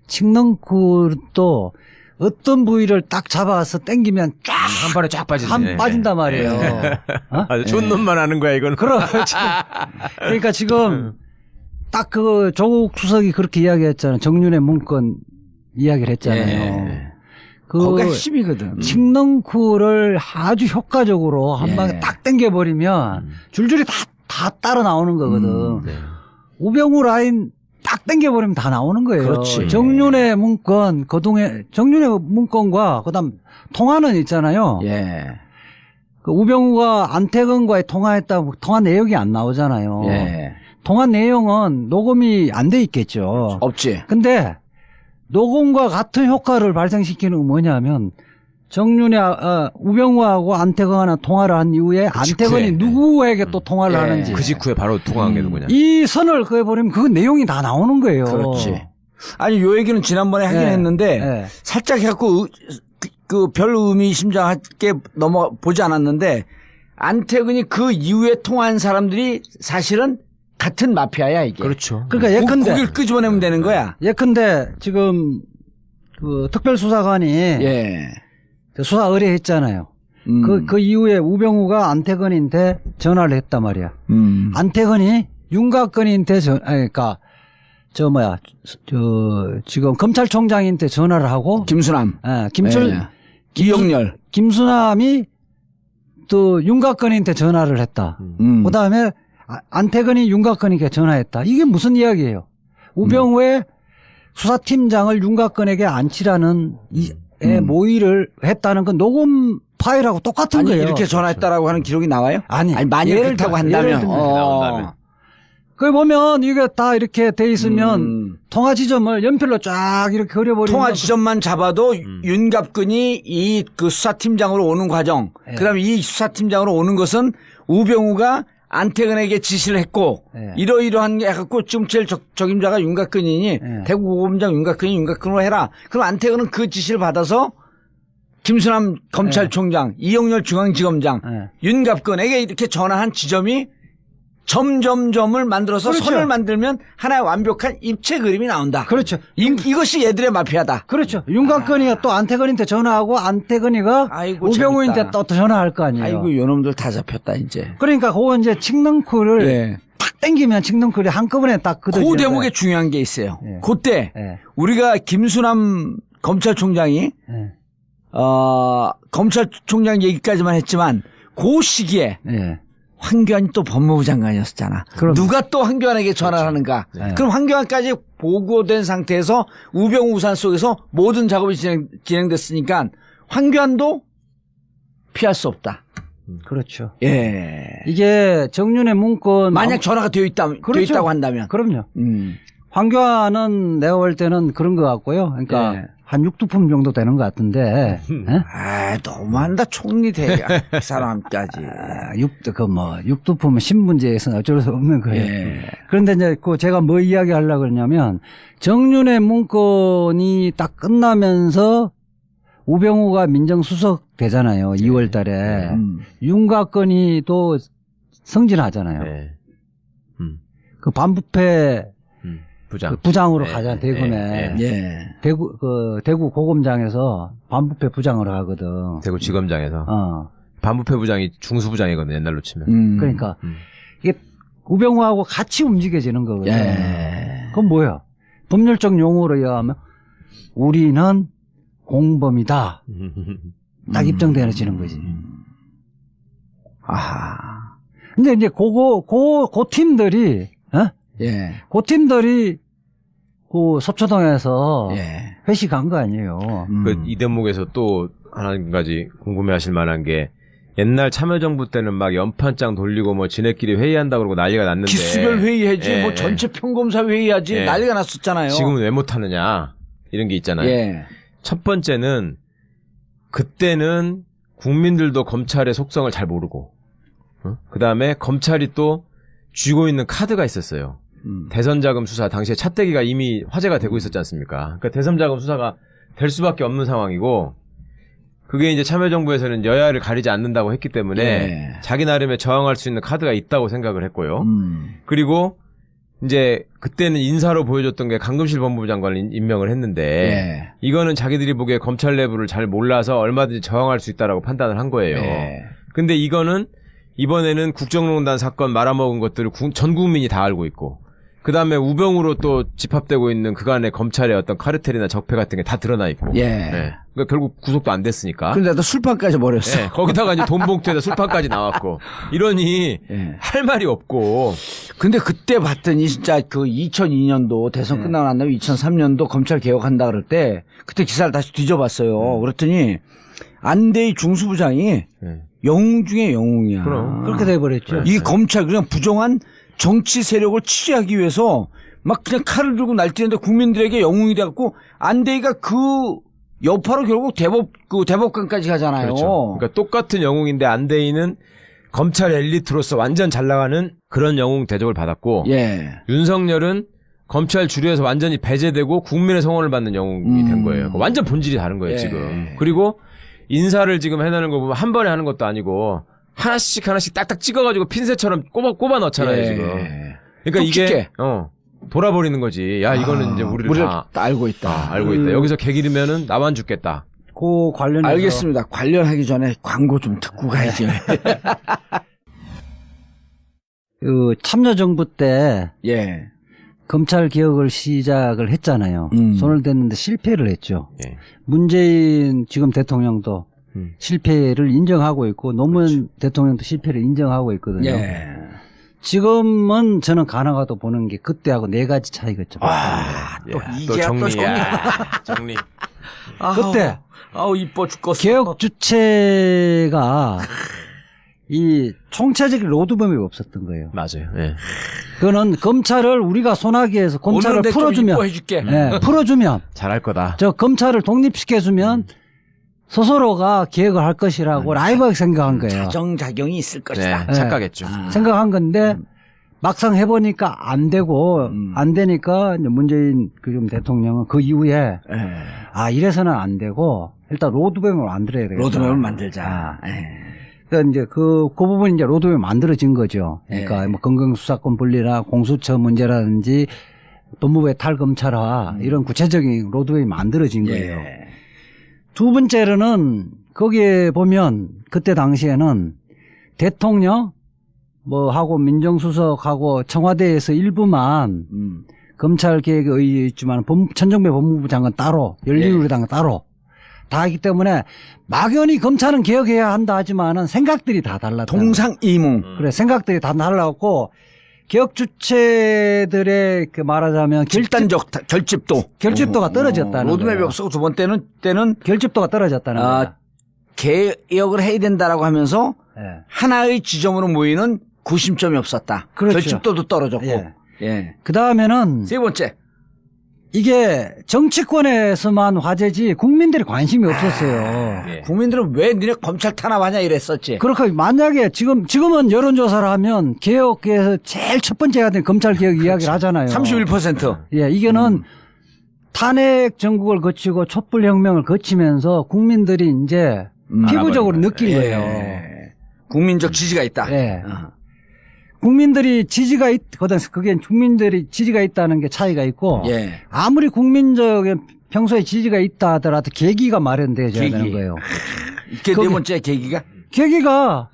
칡넝쿨도 어떤 부위를 딱 잡아서 당기면 쫙 한 번에 쫙 빠지네. 빠진단 말이에요. 아주 좋은 놈만 하는 거야 이거는. 그렇죠. 그러니까 지금 딱 조국 수석이 그렇게 이야기했잖아요. 정윤의 문건 이야기를 했잖아요. 거기가 핵심이거든. 칡넝쿨을 아주 효과적으로 한 방에 딱 당겨버리면 줄줄이 다 따라 나오는 거거든. 우병우 라인 딱 당겨버리면 다 나오는 거예요. 그렇지. 정윤의 문건, 정윤의 문건과 그다음 통화는 있잖아요. 우병우가 안태근과의 통화 내역이 안 나오잖아요. 통화 내용은 녹음이 안 돼 있겠죠. 없지. 근데 녹음과 같은 효과를 발생시키는 건 뭐냐면 우병우하고 안태근하고 통화를 한 이후에 안태근이 누구에게 또 통화를 하는지 그 직후에 바로 통화한 게 누구냐. 이 선을 그어버리면 그 내용이 다 나오는 거예요. 그렇지. 아니 요 얘기는 지난번에 하긴 했는데 살짝 해갖고 별 의미심장하게 보지 않았는데 안태근이 그 이후에 통화한 사람들이 사실은 같은 마피아야 이게. 그렇죠. 그러니까 예컨대 고기를 끄집어내면 되는 거야. 예컨대 지금 특별수사관이 수사 의뢰했잖아요. 그 이후에 우병우가 안태근한테 전화를 했단 말이야. 안태근이 윤곽근한테 지금 검찰총장한테 전화를 하고 김수남, 이영렬, 김수남이 또 윤곽근한테 전화를 했다. 그다음에 안태근이 윤곽근에게 전화했다. 이게 무슨 이야기예요? 우병우의 수사팀장을 윤곽근에게 안치라는 모의를 했다는 건 녹음 파일하고 똑같은 거예요. 이렇게 전화했다라고 하는 기록이 나와요? 아니 만약 그렇다고 한다면. 나온다면. 거기 보면 이게 다 이렇게 돼 있으면 통화 지점을 연필로 쫙 이렇게 그려버리면 통화 지점만 잡아도 윤갑근이 그 수사팀장으로 오는 과정, 그다음에 이 수사팀장으로 오는 것은 우병우가 안태근에게 지시를 했고 이러이러한 게 해갖고 지금 제일 적임자가 윤곽근이니 대구고검장 윤곽근으로 해라. 그럼 안태근은 그 지시를 받아서 김수남 검찰총장, 이영렬 중앙지검장, 윤갑근에게 이렇게 전화한 지점이 점점점을 만들어서 그렇죠. 선을 만들면 하나의 완벽한 입체 그림이 나온다. 그렇죠. 이것이 얘들의 마피아다. 그렇죠. 윤곽근이가 또 안태근한테 전화하고 안태근이가 우병우한테 또 전화할 거 아니에요. 아이고 요놈들 다 잡혔다 이제. 그러니까 그거 이제 칡넝쿨을 탁 당기면 칡넝쿨이 한꺼번에 딱 그 대목에 중요한 게 있어요. 그때 우리가 김수남 검찰총장이 검찰총장 얘기까지만 했지만 그 시기에 황교안이 또 법무부 장관이었잖아. 그럼. 누가 또 황교안에게 전화를 하는가? 네. 그럼 황교안까지 보고된 상태에서 우병우 우산 속에서 모든 작업이 진행됐으니까 황교안도 피할 수 없다. 그렇죠. 예. 이게 정윤의 문건 만약 전화가 되어 그렇죠. 있다고 한다면. 그럼요. 황교안은 내가 볼 때는 그런 것 같고요. 그러니까 예. 한 6두품 정도 되는 것 같은데. 예? 아, 너무한다. 총리 대가 그 사람까지. 육두품은 신문제에서는 어쩔 수 없는 거예요. 예. 그런데 이제 제가 뭐 이야기 하려고 그러냐면 정윤의 문건이 딱 끝나면서 우병우가 민정수석 되잖아요. 2월 달에. 윤곽건이 또 승진하잖아요. 네. 그 반부패 부장으로 네. 가잖아요. 대구에. 예. 대구 고검장에서 반부패 부장으로 가거든. 대구 지검장에서. 반부패 부장이 중수부장이거든요. 옛날로 치면. 그러니까 이게 우병우하고 같이 움직여지는 거거든요. 예. 그건 뭐야? 법률적 용어로 의하면 우리는 공범이다. 딱 입증되어지는 거지. 아하. 근데 이제 그 팀들이, 예. 그 팀들이 그 서초동에서 예. 회식한 거 아니에요. 이 대목에서 또 한 가지 궁금해하실 만한 게 옛날 참여정부 때는 막 연판장 돌리고 뭐 지네끼리 회의한다 그러고 난리가 났는데 기수별 회의하지, 예, 뭐 전체 평검사 회의하지, 예. 난리가 났었잖아요. 지금은 왜 못하느냐 이런 게 있잖아요. 예. 첫 번째는 그때는 국민들도 검찰의 속성을 잘 모르고 그 다음에 검찰이 또 쥐고 있는 카드가 있었어요. 대선자금 수사 당시에 차떼기가 이미 화제가 되고 있었지 않습니까? 그러니까 대선자금 수사가 될 수밖에 없는 상황이고 그게 이제 참여정부에서는 여야를 가리지 않는다고 했기 때문에 예. 자기 나름의 저항할 수 있는 카드가 있다고 생각을 했고요. 그리고 이제 그때는 인사로 보여줬던 게 강금실 법무부 장관을 임명을 했는데 예. 이거는 자기들이 보기에 검찰 내부를 잘 몰라서 얼마든지 저항할 수 있다라고 판단을 한 거예요. 예. 근데 이거는 이번에는 국정농단 사건 말아먹은 것들을 전 국민이 다 알고 있고 그 다음에 우병우로 또 집합되고 있는 그간의 검찰의 어떤 카르텔이나 적폐 같은 게 다 드러나 있고. 예. 네. 그러니까 결국 구속도 안 됐으니까. 그런데도 술판까지 버렸어. 네. 거기다가 이제 돈 봉투에다 술판까지 나왔고. 이러니 예. 할 말이 없고. 근데 그때 봤더니 진짜 그 2002년도 대선 끝나고 난 다음에 2003년도 검찰 개혁한다 그럴 때 그때 기사를 다시 뒤져봤어요. 그랬더니 안대희 중수부장이 영웅 중에 영웅이야. 그럼. 그렇게 돼버렸죠. 이 검찰 그냥 부정한 정치 세력을 취재하기 위해서 막 그냥 칼을 들고 날뛰는데 국민들에게 영웅이 돼갖고 안대희가 그 여파로 결국 대법관까지 가잖아요. 그렇죠. 그러니까 똑같은 영웅인데 안대희는 검찰 엘리트로서 완전 잘 나가는 그런 영웅 대접을 받았고 예. 윤석열은 검찰 주류에서 완전히 배제되고 국민의 성원을 받는 영웅이 된 거예요. 완전 본질이 다른 거예요, 예. 지금. 그리고 인사를 지금 해내는 거 보면 한 번에 하는 것도 아니고 하나씩 딱딱 찍어가지고 핀셋처럼 꼽아 넣잖아요, 예. 지금. 그러니까 이게 돌아버리는 거지. 야, 이거는 이제 우리를 다 알고 있다. 알고 있다. 여기서 개기르면은 나만 죽겠다. 그 관련해서 알겠습니다. 관련하기 전에 광고 좀 듣고 가야죠. 그 참여정부 때 예. 검찰 개혁을 시작을 했잖아요. 손을 댔는데 실패를 했죠. 예. 문재인 지금 대통령도 실패를 인정하고 있고 노무현 대통령도 실패를 인정하고 있거든요. 예. 지금은 저는 가능하다고 보는 게 그때하고 네 가지 차이겠죠. 또 또 이제야 또 정리야. 정리. 그때 아우 이뻐 죽겠어. 개혁 주체가 이 총체적 로드맵이 없었던 거예요. 맞아요. 예. 그거는 검찰을 우리가 손아귀에서 검찰을 오늘 풀어주면, 이뻐해줄게. 풀어주면, 잘할 거다. 저 검찰을 독립시켜주면 스스로가 개혁을 할 것이라고 라이브하게 생각한 거예요. 가정작용이 있을 것이다. 네, 착각했죠. 생각한 건데 막상 해보니까 안 되고 안 되니까 이제 문재인 그 대통령은 그 이후에 이래서는 안 되고 일단 로드맵을 만들어야 되겠다. 로드맵을 만들자. 그러니까 이제 그 부분이 이제 로드맵이 만들어진 거죠. 그러니까 뭐 건강수사권 분리나 공수처 문제라든지 법무부의 탈검찰화 이런 구체적인 로드맵이 만들어진 거예요. 두 번째로는 거기에 보면 그때 당시에는 대통령 뭐 하고 민정수석하고 청와대에서 일부만 검찰 개혁에 의했지만 천정배 법무부 장관 따로 열린우리당 따로 다 하기 때문에 막연히 검찰은 개혁해야 한다 하지만은 생각들이 다 달랐다. 동상이몽. 그래, 생각들이 다 달라갖고 개혁 주체들의 그 말하자면 집단적 결집도가 떨어졌다는 로드맵이 거예요. 없었고 두 번째는 때는 결집도가 떨어졌다는 거예요. 개혁을 해야 된다라고 하면서 예. 하나의 지점으로 모이는 구심점이 없었다. 그렇죠. 결집도도 떨어졌고. 예. 예. 그 다음에는 세 번째. 이게 정치권에서만 화제지 국민들이 관심이 없었어요. 예. 국민들은 왜 니네 검찰 탄압하냐 이랬었지. 그렇게 만약에 지금은 여론조사를 하면 개혁에서 제일 첫 번째 해야 되는 검찰 개혁 이야기를 하잖아요. 31%. 예, 이거는 탄핵 전국을 거치고 촛불혁명을 거치면서 국민들이 이제 피부적으로 느낀 거예요. 국민적 지지가 있다. 예. 국민들이 지지가 있거든. 그게 국민들이 지지가 있다는 게 차이가 있고 예. 아무리 국민적인 평소에 지지가 있다 하더라도 계기가 마련되어야 되는 거예요. 이게 네 번째 계기가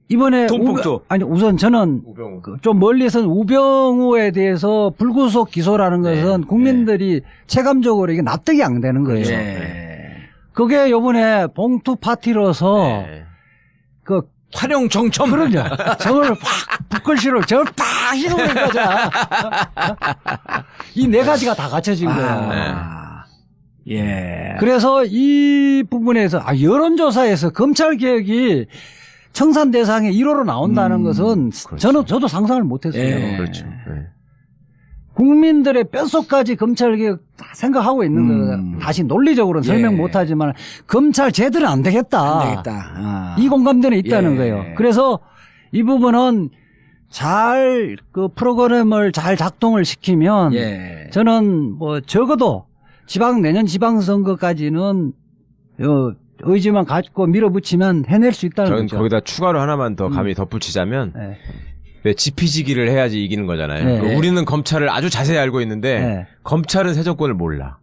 이번에 돈봉투. 아니 우선 저는 좀 멀리서는 우병우에 대해서 불구속 기소라는 것은 국민들이 체감적으로 이게 납득이 안 되는 거예요. 그게 요번에 봉투 파티로서 그 활용 정점. 그럼요. 정을 확 붓글씨로 정을 팍 휘두르는 거죠. 이 네 가지가 다 갖춰진 거예요. 예. 그래서 이 부분에서 여론조사에서 검찰 개혁이 청산 대상의 1호로 나온다는 것은 그렇죠. 저도 상상을 못했어요. 예. 그렇죠. 예. 국민들의 뼛속까지 검찰 개혁 다 생각하고 있는 거예요. 다시 논리적으로는 설명 못하지만 검찰 제대로 안 되겠다. 안 되겠다. 이 공감대는 있다는 거예요. 그래서 이 부분은 잘 그 프로그램을 잘 작동을 시키면 저는 뭐 적어도 내년 지방선거까지는 의지만 갖고 밀어붙이면 해낼 수 있다는 저는 거죠. 거기다 추가로 하나만 더 감히 덧붙이자면 왜 지피지기를 해야지 이기는 거잖아요. 우리는 검찰을 아주 자세히 알고 있는데 검찰은 새 정권을 몰라.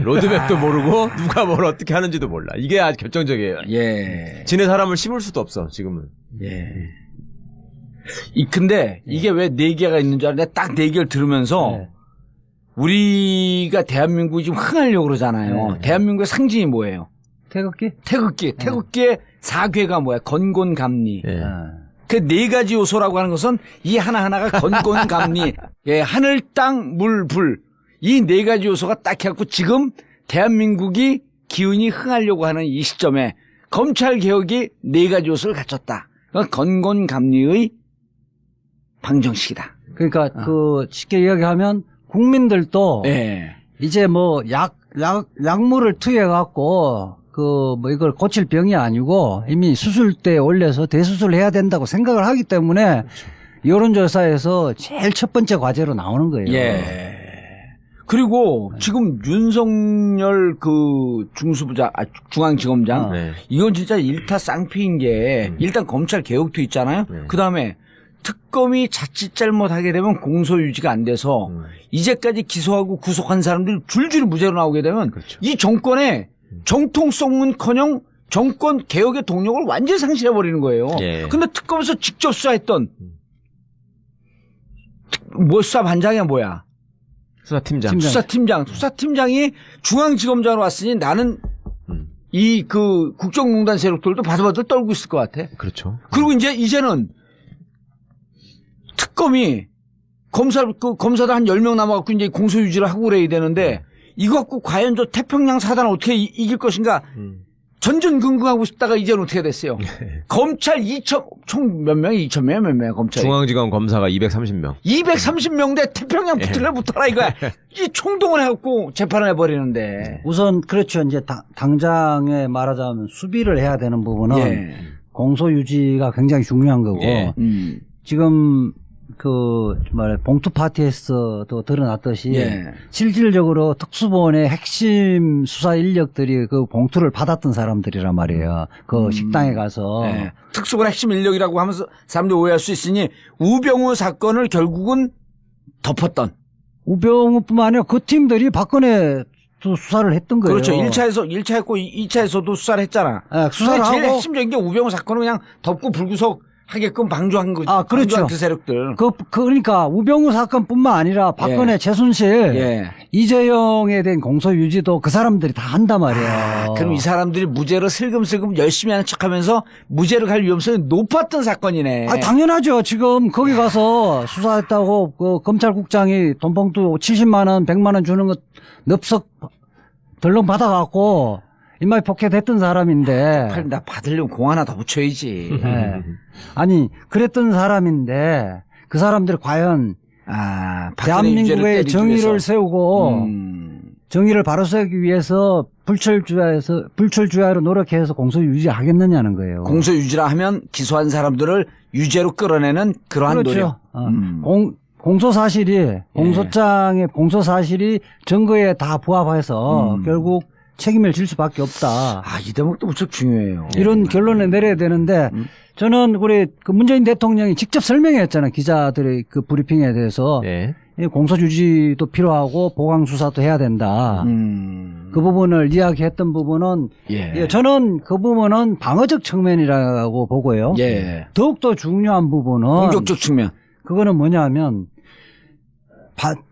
로드맵도 모르고 누가 뭘 어떻게 하는지도 몰라. 이게 아주 결정적이에요. 지네 사람을 씹을 수도 없어 지금은. 근데 이게 왜 네 개가 있는 줄 알았는데 딱 네 개를 들으면서 우리가 대한민국이 지금 흥하려고 그러잖아요. 대한민국의 상징이 뭐예요? 태극기? 태극기의 사괴가 뭐야? 건곤감리. 그 네 가지 요소라고 하는 것은 이 하나하나가 건곤감리. 하늘, 땅, 물, 불. 이 네 가지 요소가 딱 해갖고 지금 대한민국이 기운이 흥하려고 하는 이 시점에 검찰 개혁이 네 가지 요소를 갖췄다. 그건 건곤감리의 방정식이다. 그러니까 그 쉽게 이야기하면 국민들도 이제 뭐 약물을 투여해 갖고 그 뭐 이걸 고칠 병이 아니고 이미 수술대에 올려서 대수술을 해야 된다고 생각을 하기 때문에 여론조사에서 제일 첫 번째 과제로 나오는 거예요. 그리고 지금 윤석열 그 중앙지검장 이건 진짜 일타 쌍피인 게 일단 검찰 개혁도 있잖아요. 그 다음에 특검이 자칫 잘못하게 되면 공소유지가 안 돼서 이제까지 기소하고 구속한 사람들이 줄줄이 무죄로 나오게 되면 이 정권의 정통성은커녕 정권 개혁의 동력을 완전히 상실해버리는 거예요. 근데 특검에서 직접 수사했던 수사 반장이야 뭐야? 수사팀장이 중앙지검장으로 왔으니 나는 이 그 국정농단 세력들도 바들바들 떨고 있을 것 같아. 그렇죠. 그리고 이제는 특검이 검사들 한 10명 남아갖고 이제 공소유지를 하고 그래야 되는데 이거 갖고 과연 저 태평양 사단을 어떻게 이길 것인가 전전긍긍하고 있다가 이제는 어떻게 됐어요? 검찰 총 몇 명이 2,000명이야 몇 명이야 검찰. 중앙지검 검사가 230명. 230명 대 태평양 붙어라 이거야. 이 총동원 해갖고 재판을 해버리는데. 우선 그렇죠. 이제 당장에 말하자면 수비를 해야 되는 부분은 공소유지가 굉장히 중요한 거고 지금 봉투 파티에서도 드러났듯이 실질적으로 특수본의 핵심 수사 인력들이 그 봉투를 받았던 사람들이란 말이에요. 그 식당에 가서. 특수본 핵심 인력이라고 하면서 사람들이 오해할 수 있으니 우병우 사건을 결국은 덮었던. 우병우뿐만 아니라 그 팀들이 박근혜 수사를 했던 거예요. 그렇죠. 1차 했고 2차에서도 수사를 했잖아. 수사를 제일 하고. 핵심적인 게 우병우 사건은 그냥 덮고 불구속 하게끔 방조한 거. 아, 그렇죠. 방조한 그 세력들. 그러니까 우병우 사건뿐만 아니라 박근혜, 최순실, 이재용에 대한 공소 유지도 그 사람들이 다 한단 말이에요. 그럼 이 사람들이 무죄로 슬금슬금 열심히 하는 척하면서 무죄로 갈 위험성이 높았던 사건이네. 아, 당연하죠. 지금 거기 가서 수사했다고 그 검찰국장이 돈봉투 70만 원, 100만 원 주는 거 넙석 덜렁 받아갖고 인마에 포켓했던 사람인데. 나 받으려면 공 하나 더 붙여야지. 네. 아니, 그랬던 사람인데 그 사람들이 과연 대한민국의 정의를 세우고 정의를 바로 세우기 위해서 불철주야로 노력해서 공소 유지하겠느냐는 거예요. 공소 유지라 하면 기소한 사람들을 유죄로 끌어내는 그러한 그렇죠. 노력. 공소 사실이 공소장의 공소 사실이 증거에 다 부합해서 결국 책임을 질 수밖에 없다. 아, 이 대목도 무척 중요해요. 이런 결론을 내려야 되는데 저는 우리 그 문재인 대통령이 직접 설명했잖아요. 기자들의 그 브리핑에 대해서 이 공소 유지도 필요하고 보강 수사도 해야 된다. 그 부분을 이야기했던 부분은 저는 그 부분은 방어적 측면이라고 보고요. 더욱더 중요한 부분은 공격적 측면. 그거는 뭐냐면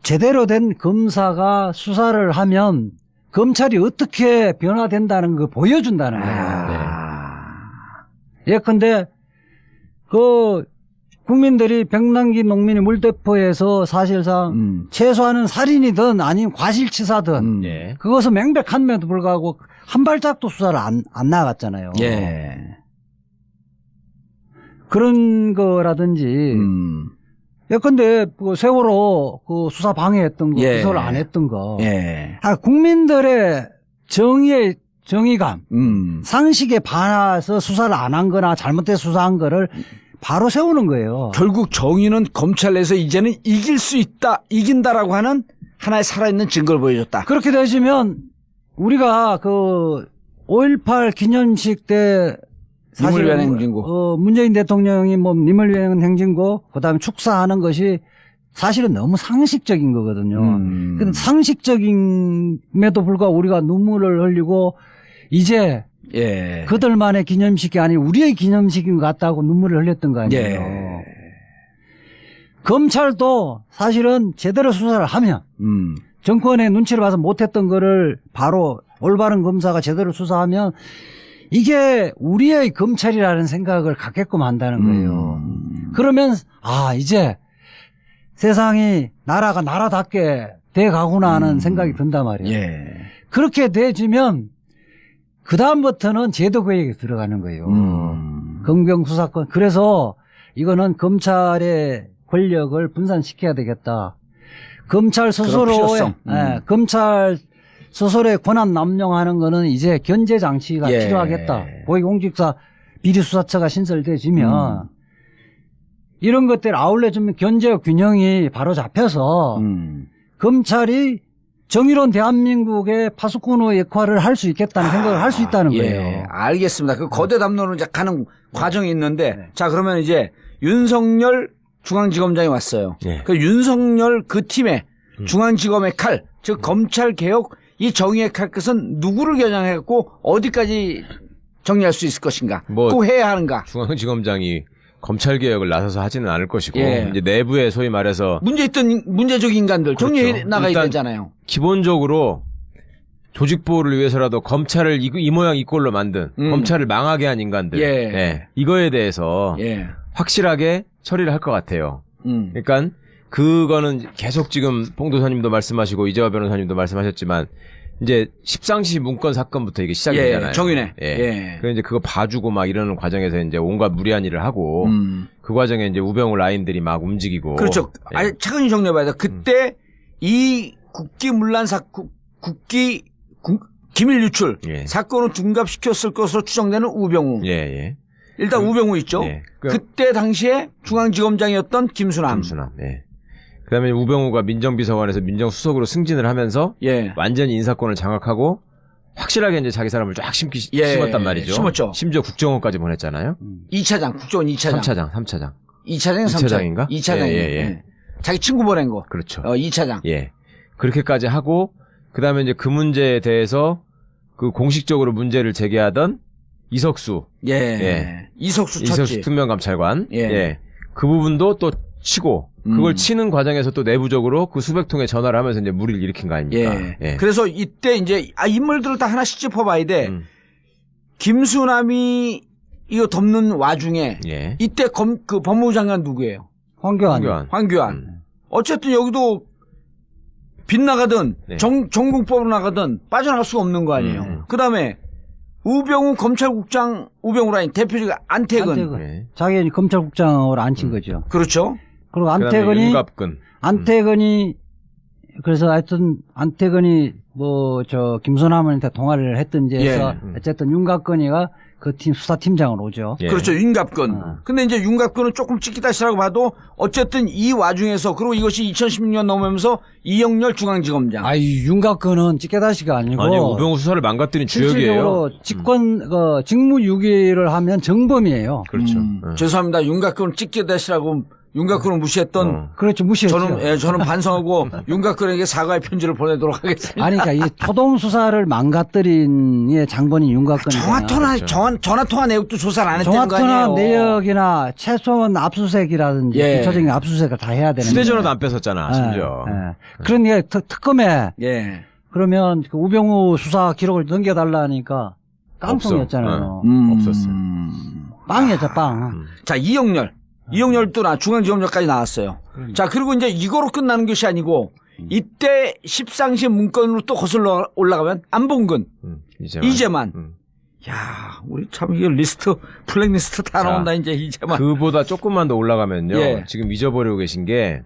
제대로 된 검사가 수사를 하면 검찰이 어떻게 변화된다는 걸 보여준다는 거예요. 예컨대 그 국민들이 백남기 농민이 물대포에서 사실상 최소한은 살인이든 아니면 과실치사든 그것은 명백한데도 불구하고 한 발짝도 수사를 안 나갔잖아요. 그런 거라든지 예컨대 그 세월호 그 수사 방해했던 거, 기소를 안 했던 거, 국민들의 정의감, 상식에 반해서 수사를 안 한 거나 잘못된 수사한 거를 바로 세우는 거예요. 결국 정의는 검찰 내에서 이제는 이길 수 있다, 이긴다라고 하는 하나의 살아있는 증거를 보여줬다. 그렇게 되시면 우리가 그 5.18 기념식 때 사실 님을 위한 행진곡. 문재인 대통령이 뭐 님을 위한 행진곡, 그다음에 축사하는 것이 사실은 너무 상식적인 거거든요. 근데 상식적임에도 불구하고 우리가 눈물을 흘리고 이제 그들만의 기념식이 아니고 우리의 기념식인 것 같다고 눈물을 흘렸던 거 아니에요. 검찰도 사실은 제대로 수사를 하면 정권의 눈치를 봐서 못했던 거를 바로 올바른 검사가 제대로 수사하면 이게 우리의 검찰이라는 생각을 갖게끔 한다는 거예요. 그러면 이제 세상이 나라가 나라답게 돼가구나 하는 생각이 든단 말이에요. 그렇게 돼지면 그 다음부터는 제도개혁에 들어가는 거예요. 검경수사권. 그래서 이거는 검찰의 권력을 분산시켜야 되겠다. 검찰 스스로의 검찰 스스로의 권한 남용하는 거는 이제 견제 장치가 필요하겠다. 고위공직자 비리수사처가 신설돼지면 이런 것들 아울러주면 견제와 균형이 바로 잡혀서 검찰이 정의로운 대한민국의 파수꾼의 역할을 할 수 있겠다는 생각을 할 수 있다는 거예요. 알겠습니다. 그 거대 담론으로 이제 가는 과정이 있는데 자, 그러면 이제 윤석열 중앙지검장이 왔어요. 그 윤석열 그 팀의 중앙지검의 칼, 즉 검찰개혁 이 정의의 칼끝은 누구를 겨냥해갖고 어디까지 정리할 수 있을 것인가? 꼭 해야 하는가? 중앙지검장이 검찰개혁을 나서서 하지는 않을 것이고 이제 내부에 소위 말해서 문제적 인간들 정리해 나가야 되잖아요. 기본적으로 조직보호를 위해서라도 검찰을 이 모양 이 꼴로 만든 검찰을 망하게 한 인간들 이거에 대해서 확실하게 처리를 할 것 같아요. 그러니까 그거는 계속 지금 봉도사님도 말씀하시고 이재화 변호사님도 말씀하셨지만 이제 십상시 문건 사건부터 이게 시작이 되잖아요. 정윤회. 그래서 이제 그거 봐주고 막 이러는 과정에서 이제 온갖 무리한 일을 하고 그 과정에 이제 우병우 라인들이 막 움직이고. 그렇죠. 아니, 차근히 정리해봐야 돼. 그때 이 국기문란 기밀 유출 사건을 둔갑시켰을 것으로 추정되는 우병우. 일단 우병우 있죠. 그때 당시에 중앙지검장이었던 김수남. 그다음에 우병우가 민정비서관에서 민정수석으로 승진을 하면서 완전히 인사권을 장악하고 확실하게 이제 자기 사람을 쫙 심었단 말이죠. 심었죠. 심지어 국정원까지 보냈잖아요. 2차장, 국정원 2차장. 3차장. 2차장, 3차장인가? 2차장. 자기 친구 보낸 거. 그렇죠. 2차장. 그렇게까지 하고 그다음에 이제 그 문제에 대해서 그 공식적으로 문제를 제기하던 이석수. 예. 이석수 쳤지. 이석수 특명감찰관. 예. 예. 그 부분도 또 치고 그걸 치는 과정에서 또 내부적으로 그 수백 통의 전화를 하면서 이제 무리를 일으킨 거 아닙니까? 예. 예. 그래서 이때 이제 인물들을 다 하나씩 짚어봐야 돼. 김수남이 이거 덮는 와중에 예. 이때 그 법무부 장관 누구예요? 황교안. 어쨌든 여기도 빗나가든 네. 정공법으로 나가든 빠져나갈 수가 없는 거 아니에요. 그다음에 우병우 검찰국장, 우병우 라인 대표직 안태근. 네. 자기는 검찰국장으로 앉힌 거죠. 그렇죠. 그리고 윤갑근. 안태근이 그래서 하여튼 안태근이 뭐 저 김수남한테 통화를 했든지 해서 어쨌든 윤갑근이가 그 팀 수사팀장으로 오죠. 예. 그렇죠. 윤갑근. 근데 이제 윤갑근은 조금 찍기다시라고 봐도 어쨌든 이 와중에서 그리고 이것이 2016년 넘으면서 이영렬 중앙지검장. 윤갑근은 찍게다시가 아니고 아니 우병우 수사를 망가뜨린 주역이에요. 실질적으로 직무유기를 하면 정범이에요. 그렇죠. 죄송합니다. 윤갑근은 찍게다시라고 윤곽근을 무시했던 그렇죠. 무시했죠. 저는 반성하고 윤곽근에게 사과의 편지를 보내도록 하겠습니다. 아니 그러니까 이 초동 수사를 망가뜨린 예 장본인 윤곽근이 전화 통화 내역도 조사를 안 했다는 거 전화 아니에요. 내역이나 최소한 압수수색이라든지 기초적인 압수수색을 다 해야 되는데 휴대전화도 안 뺏었잖아 심지어. 그러니까 특검에 그러면 그 우병우 수사 기록을 넘겨달라니까 깡통이었잖아요. 없었어요. 빵이었죠 빵. 자 이영렬도 중앙지검장까지 나왔어요. 자, 그리고 이제 이거로 끝나는 것이 아니고 이때 십상시 문건으로 또 거슬러 올라가면 안봉근, 이재만. 야, 우리 참 이게 블랙리스트 다 나온다 이제 이재만. 그보다 조금만 더 올라가면요. 지금 잊어버리고 계신 게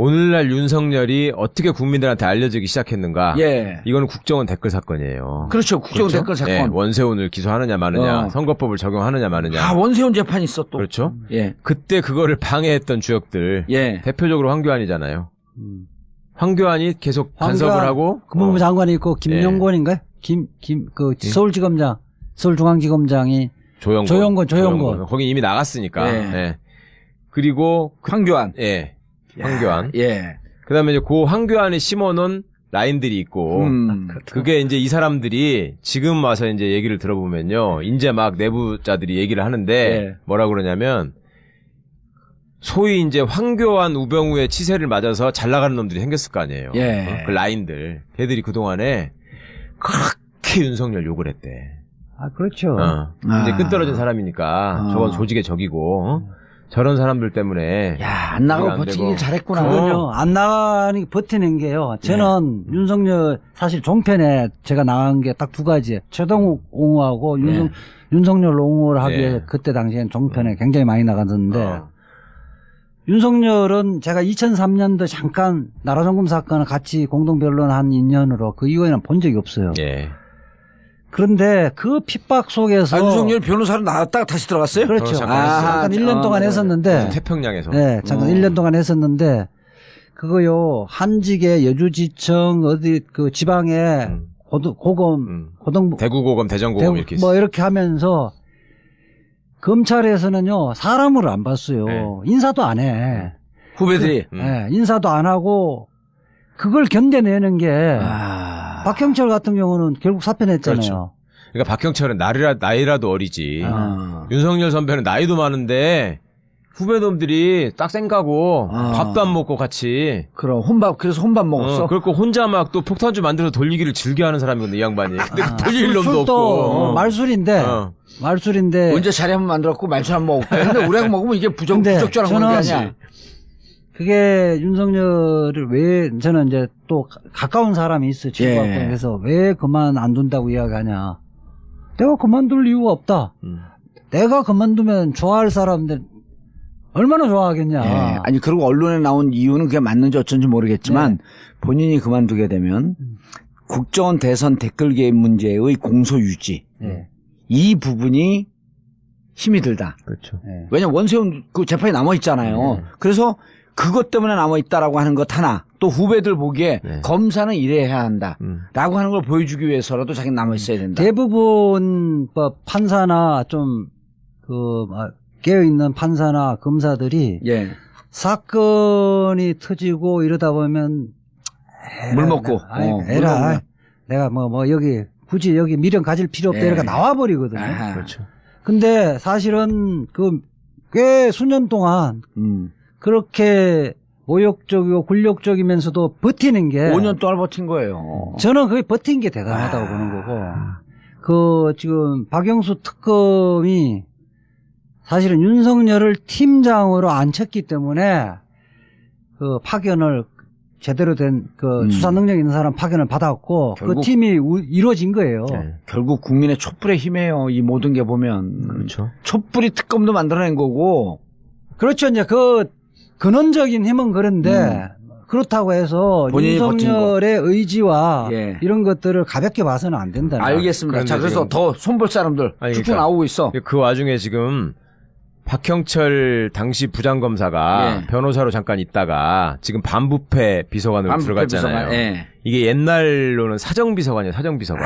오늘날 윤석열이 어떻게 국민들한테 알려지기 시작했는가. 이거는 국정원 댓글 사건이에요. 그렇죠. 국정원 댓글 사건. 예, 원세훈을 기소하느냐 마느냐, 선거법을 적용하느냐 마느냐. 원세훈 재판이 있어 또. 그렇죠. 그때 그거를 방해했던 주역들. 대표적으로 황교안이잖아요. 황교안이 계속 간섭을 하고. 법무부 장관이 있고 김영권인가요? 서울중앙지검장이 조영권. 거기 이미 나갔으니까. 그리고 황교안. 황교안. 그 다음에 이제 그 황교안이 심어놓은 라인들이 있고, 그게 이제 이 사람들이 지금 와서 이제 얘기를 들어보면요. 이제 막 내부자들이 얘기를 하는데, 뭐라 그러냐면, 소위 이제 황교안, 우병우의 치세를 맞아서 잘 나가는 놈들이 생겼을 거 아니에요. 그 라인들. 걔들이 그동안에 그렇게 윤석열 욕을 했대. 그렇죠. 이제 끈떨어진 사람이니까, 저건 조직의 적이고, 저런 사람들 때문에. 야, 안 나가고 버티길 잘했구나. 그럼요. 안 나가니 버티는 게요. 저는 윤석열, 사실 종편에 제가 나간 게 딱 두 가지. 최동욱 옹호하고 윤석열 옹호를 하기 위해 그때 당시엔 종편에 굉장히 많이 나갔었는데, 윤석열은 제가 2003년도 잠깐 나라정금 사건을 같이 공동변론한 인연으로 그 이후에는 본 적이 없어요. 그런데 그 핍박 속에서 윤석열 변호사로 나왔다가 다시 들어갔어요? 그렇죠. 잠깐 1년 동안 했었는데 태평양에서. 잠깐 1년 동안 했었는데 그거요. 한직의 여주지청 어디 그 지방에 고등부 대구고검 대전고검 이렇게 뭐 이렇게 하면서 검찰에서는요. 사람을 안 봤어요. 인사도 안 해. 후배들이 인사도 안 하고 그걸 견뎌내는 게 박형철 같은 경우는 결국 사표냈잖아요. 그렇죠. 그러니까 박형철은 나이라도 어리지. 윤석열 선배는 나이도 많은데 후배놈들이 딱 쌩가고 밥도 안 먹고 같이. 그래서 혼밥 먹었어. 그리고 혼자 막 또 폭탄주 만들어서 돌리기를 즐겨하는 사람이거든 이 양반이. 근데 돌릴 놈도 없고. 말술인데. 언제 자리 한번 만들었고 말술 한번 먹고. 근데 우리가 먹으면 이게 부적절한 건 아니야. 그게 윤석열을 왜 저는 이제 또 가까운 사람이 있어 친구하고 그래서 왜 그만 안 둔다고 이야기하냐. 내가 그만둘 이유가 없다. 내가 그만두면 좋아할 사람들 얼마나 좋아하겠냐. 아니 그리고 언론에 나온 이유는 그게 맞는지 어쩐지 모르겠지만 본인이 그만두게 되면 국정원 대선 댓글 개입 문제의 공소 유지 이 부분이 힘이 들다. 그렇죠. 왜냐면 원세훈 그 재판이 남아 있잖아요. 그래서 그것 때문에 남아있다라고 하는 것 하나, 또 후배들 보기에 검사는 이래야 한다. 라고 하는 걸 보여주기 위해서라도 자기는 남아있어야 된다. 대부분 판사나 좀, 깨어있는 판사나 검사들이 사건이 터지고 이러다 보면 물 먹고. 내가 여기 굳이 여기 미련 가질 필요 없다 이렇게 나와버리거든요. 그렇죠. 근데 사실은 그 꽤 수년 동안 그렇게 모욕적이고 굴욕적이면서도 버티는 게 5년 동안 버틴 거예요. 저는 그게 버틴 게 대단하다고 보는 거고 그 지금 박영수 특검이 사실은 윤석열을 팀장으로 앉혔기 때문에 그 파견을 제대로 된 그 수사 능력 있는 사람 파견을 받았고 그 팀이 이루어진 거예요. 네. 결국 국민의 촛불의 힘이에요. 이 모든 게 보면. 그렇죠. 촛불이 특검도 만들어낸 거고. 그렇죠. 이제 그 근원적인 힘은 그런데 그렇다고 해서 윤석열의 의지와 이런 것들을 가볍게 봐서는 안 된다. 알겠습니다. 자, 그래서 더 손볼 사람들 쭉쭉 그러니까 나오고 있어. 그 와중에 지금 박형철 당시 부장검사가 변호사로 잠깐 있다가 지금 반부패 비서관으로 들어갔잖아요. 이게 옛날로는 사정비서관이에요. 사정비서관.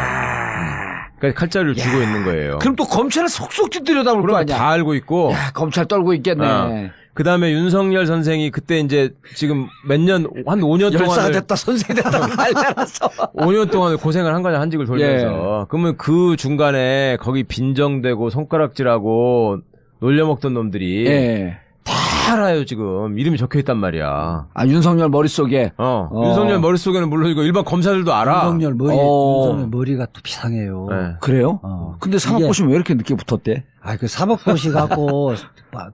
그러니까 칼자루를 쥐고 있는 거예요. 그럼 또 검찰을 속속히 들여다볼 거 아니야. 다 알고 있고. 야, 검찰 떨고 있겠네. 그 다음에 윤석열 선생이 그때 이제 지금 몇 년, 한 5년 동안. 열사가 됐다, 선생이 됐다, 말려놨어. 5년 동안 고생을 한 거냐, 한직을 돌면서. 그러면 그 중간에 거기 빈정대고 손가락질하고 놀려먹던 놈들이. 다 알아요, 지금. 이름이 적혀 있단 말이야. 아, 윤석열 머릿속에? 윤석열 머릿속에는 물론 이거 일반 검사들도 알아. 윤석열 머리가 또 비상해요. 그래요? 근데 사법고시는 왜 이렇게 늦게 붙었대? 그 사법고시 갖고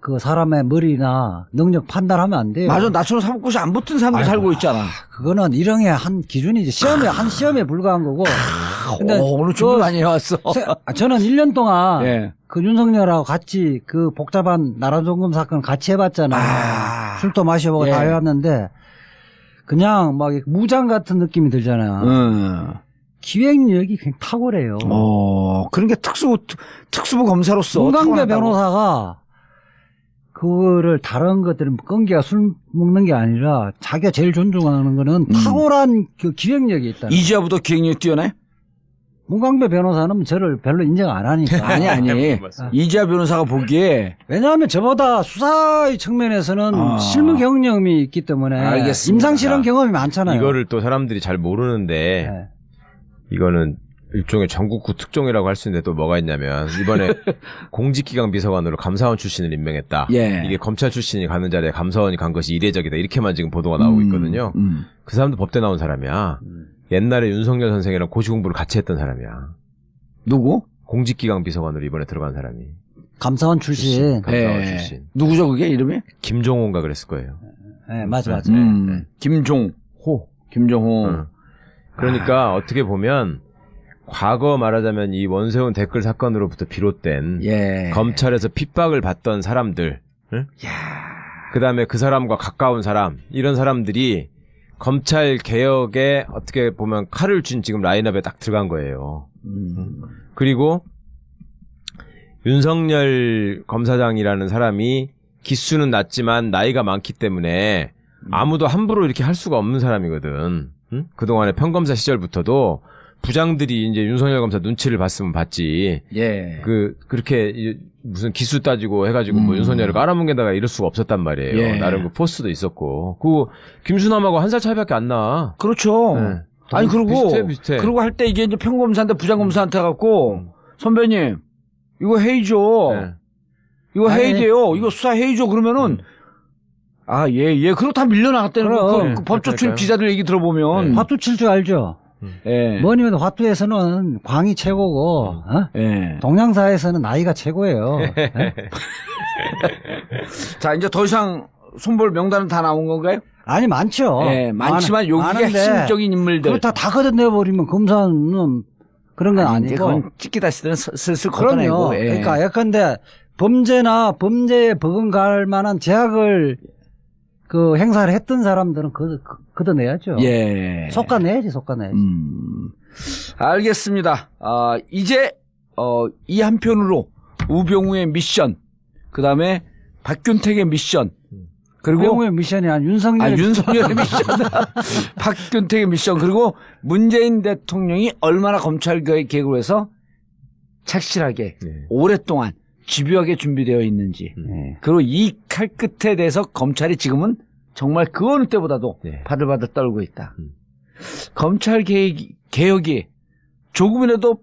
그 사람의 머리나 능력 판단하면 안 돼요. 맞아. 나처럼 사법고시 안 붙은 사람들 살고 있잖아. 그거는 일형의 한 기준이지. 한 시험에 불과한 거고. 근데 오늘 준비 많이 해왔어. 저는 1년 동안 그 윤석열하고 같이 그 복잡한 나라종금 사건 같이 해봤잖아요. 술도 마셔보고 다 해왔는데 그냥 막 무장 같은 느낌이 들잖아요. 기획력이 굉장히 탁월해요. 그런 게 특수부 검사로서. 문강배 변호사가 그거를 다른 것들은 끈기가 술 먹는 게 아니라 자기가 제일 존중하는 거는 탁월한 그 기획력이 있다. 이지아보다 기획력이 뛰어나요? 문강배 변호사는 저를 별로 인정 안 하니까. 아니. 이지아 변호사가 보기에. 왜냐하면 저보다 수사의 측면에서는 실무 경험이 있기 때문에. 알겠습니다. 임상실험 경험이 많잖아요. 이거를 또 사람들이 잘 모르는데 이거는 일종의 전국구 특종이라고 할 수 있는데 또 뭐가 있냐면 이번에 공직기강 비서관으로 감사원 출신을 임명했다. 이게 검찰 출신이 가는 자리에 감사원이 간 것이 이례적이다. 이렇게만 지금 보도가 나오고 있거든요. 그 사람도 법대 나온 사람이야. 옛날에 윤석열 선생이랑 고시 공부를 같이 했던 사람이야. 누구? 공직기강 비서관으로 이번에 들어간 사람이. 감사원 출신. 감사원 출신. 누구죠 그게 이름이? 김종호인가 그랬을 거예요. 네, 맞아. 김종호. 그러니까 어떻게 보면 과거 말하자면 이 원세훈 댓글 사건으로부터 비롯된 검찰에서 핍박을 받던 사람들, 그 다음에 그 사람과 가까운 사람, 이런 사람들이 검찰 개혁에 어떻게 보면 칼을 쥔 지금 라인업에 딱 들어간 거예요. 그리고 윤석열 검사장이라는 사람이 기수는 낮지만 나이가 많기 때문에 아무도 함부로 이렇게 할 수가 없는 사람이거든. 그동안에 평검사 시절부터도 부장들이 이제 윤석열 검사 눈치를 봤으면 봤지. 그렇게 무슨 기수 따지고 해가지고 뭐 윤석열을 깔아뭉개다가 이럴 수가 없었단 말이에요. 나름 그 포스도 있었고. 그 김수남하고 한 살 차이밖에 안 나. 그렇죠. 아니 그리고 비슷해. 그리고 할 때 이게 이제 평검사한테 부장검사한테 갖고 선배님 이거 회의죠. 이거 회의돼요. 이거 수사 회의죠. 그러면은 그리고 다 밀려나갔다는 거. 그 법조 출입 기자들 얘기 들어보면. 화투 칠 줄 알죠? 뭐니면 화투에서는 광이 최고고, 동양사에서는 나이가 최고예요. 자, 이제 더 이상 손볼 명단은 다 나온 건가요? 아니, 많죠. 많지만 여기에 핵심적인 인물들. 그렇다 다 걷어내버리면 검사는 그런 건 아니고. 그건 찍기다 시대는 슬슬 걷어내고. 그러니까 예컨대 범죄에 버금갈 만한 제약을 그 행사를 했던 사람들은 걷어내야죠. 속아내야지. 알겠습니다. 이제 이 한편으로 우병우의 미션, 그 다음에 박균택의 미션, 그리고 우병우의 미션이 아니라 윤석열의 미션, 박균택의 미션, 그리고 문재인 대통령이 얼마나 검찰 개혁을 해서 착실하게 오랫동안 집요하게 준비되어 있는지. 그리고 이 칼 끝에 대해서 검찰이 지금은 정말 그 어느 때보다도 바들바들 떨고 있다. 검찰 개혁이 조금이라도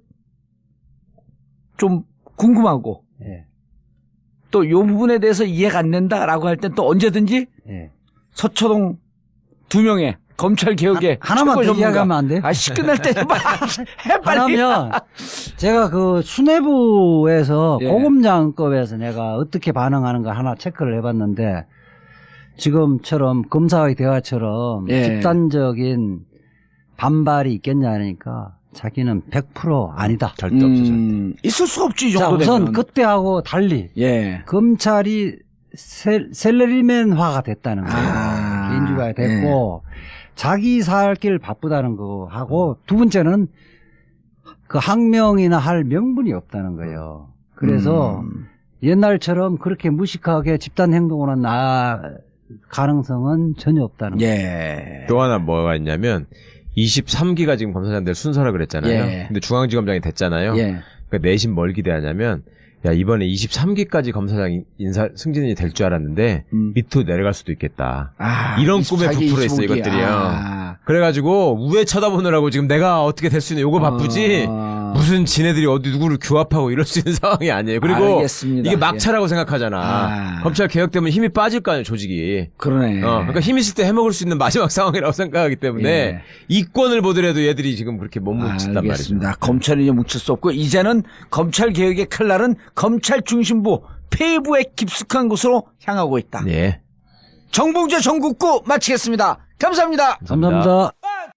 좀 궁금하고 예. 또 이 부분에 대해서 이해가 안 된다라고 할 땐 또 언제든지 예. 서초동 2명의 검찰 개혁의 하나만 더 이야기하면 안 돼요? 아씨 끝날 때 해 빨리. 하나면 제가 그 수뇌부에서 예. 고검장급에서 내가 어떻게 반응하는가 하나 체크를 해봤는데 지금처럼 검사의 대화처럼 예. 집단적인 반발이 있겠냐 하니까 자기는 100% 아니다. 절대 없죠, 절대. 있을 수가 없지 이 자, 정도 우선 되면. 그때하고 달리 예. 검찰이 셀러리맨화가 됐다는 거예요. 아, 개인주의가 됐고 자기 살 길 바쁘다는 거 하고 두 번째는 그 항명이나 할 명분이 없다는 거예요. 그래서 옛날처럼 그렇게 무식하게 집단 행동으로 나아갈 가능성은 전혀 없다는 거예요. 예. 또 하나 뭐가 있냐면 23기가 지금 검사장들 순서라 그랬잖아요. 예. 근데 중앙지검장이 됐잖아요. 예. 그러니까 내심 뭘 기대하냐면 야 이번에 23기까지 검사장 인사 승진이 될 줄 알았는데 밑으로 내려갈 수도 있겠다. 아, 이런 꿈에 24기, 부풀어 있어 25기. 이것들이요. 아. 그래가지고 우회 쳐다보느라고 지금 내가 어떻게 될 수 있는 요거 바쁘지 무슨 지네들이 어디 누구를 규합하고 이럴 수 있는 상황이 아니에요. 그리고 알겠습니다. 이게 막차라고 생각하잖아. 아. 검찰 개혁되면 힘이 빠질 거 아니에요, 조직이. 그러네. 그러니까 힘 있을 때 해먹을 수 있는 마지막 상황이라고 생각하기 때문에 예. 이권을 보더라도 얘들이 지금 그렇게 못 묻힌단 말이죠. 알겠습니다. 검찰이 이제 묻힐 수 없고 이제는 검찰 개혁의 칼날은 검찰 중심부 폐부에 깊숙한 곳으로 향하고 있다. 예. 정봉재 전국구 마치겠습니다. 감사합니다. 감사합니다.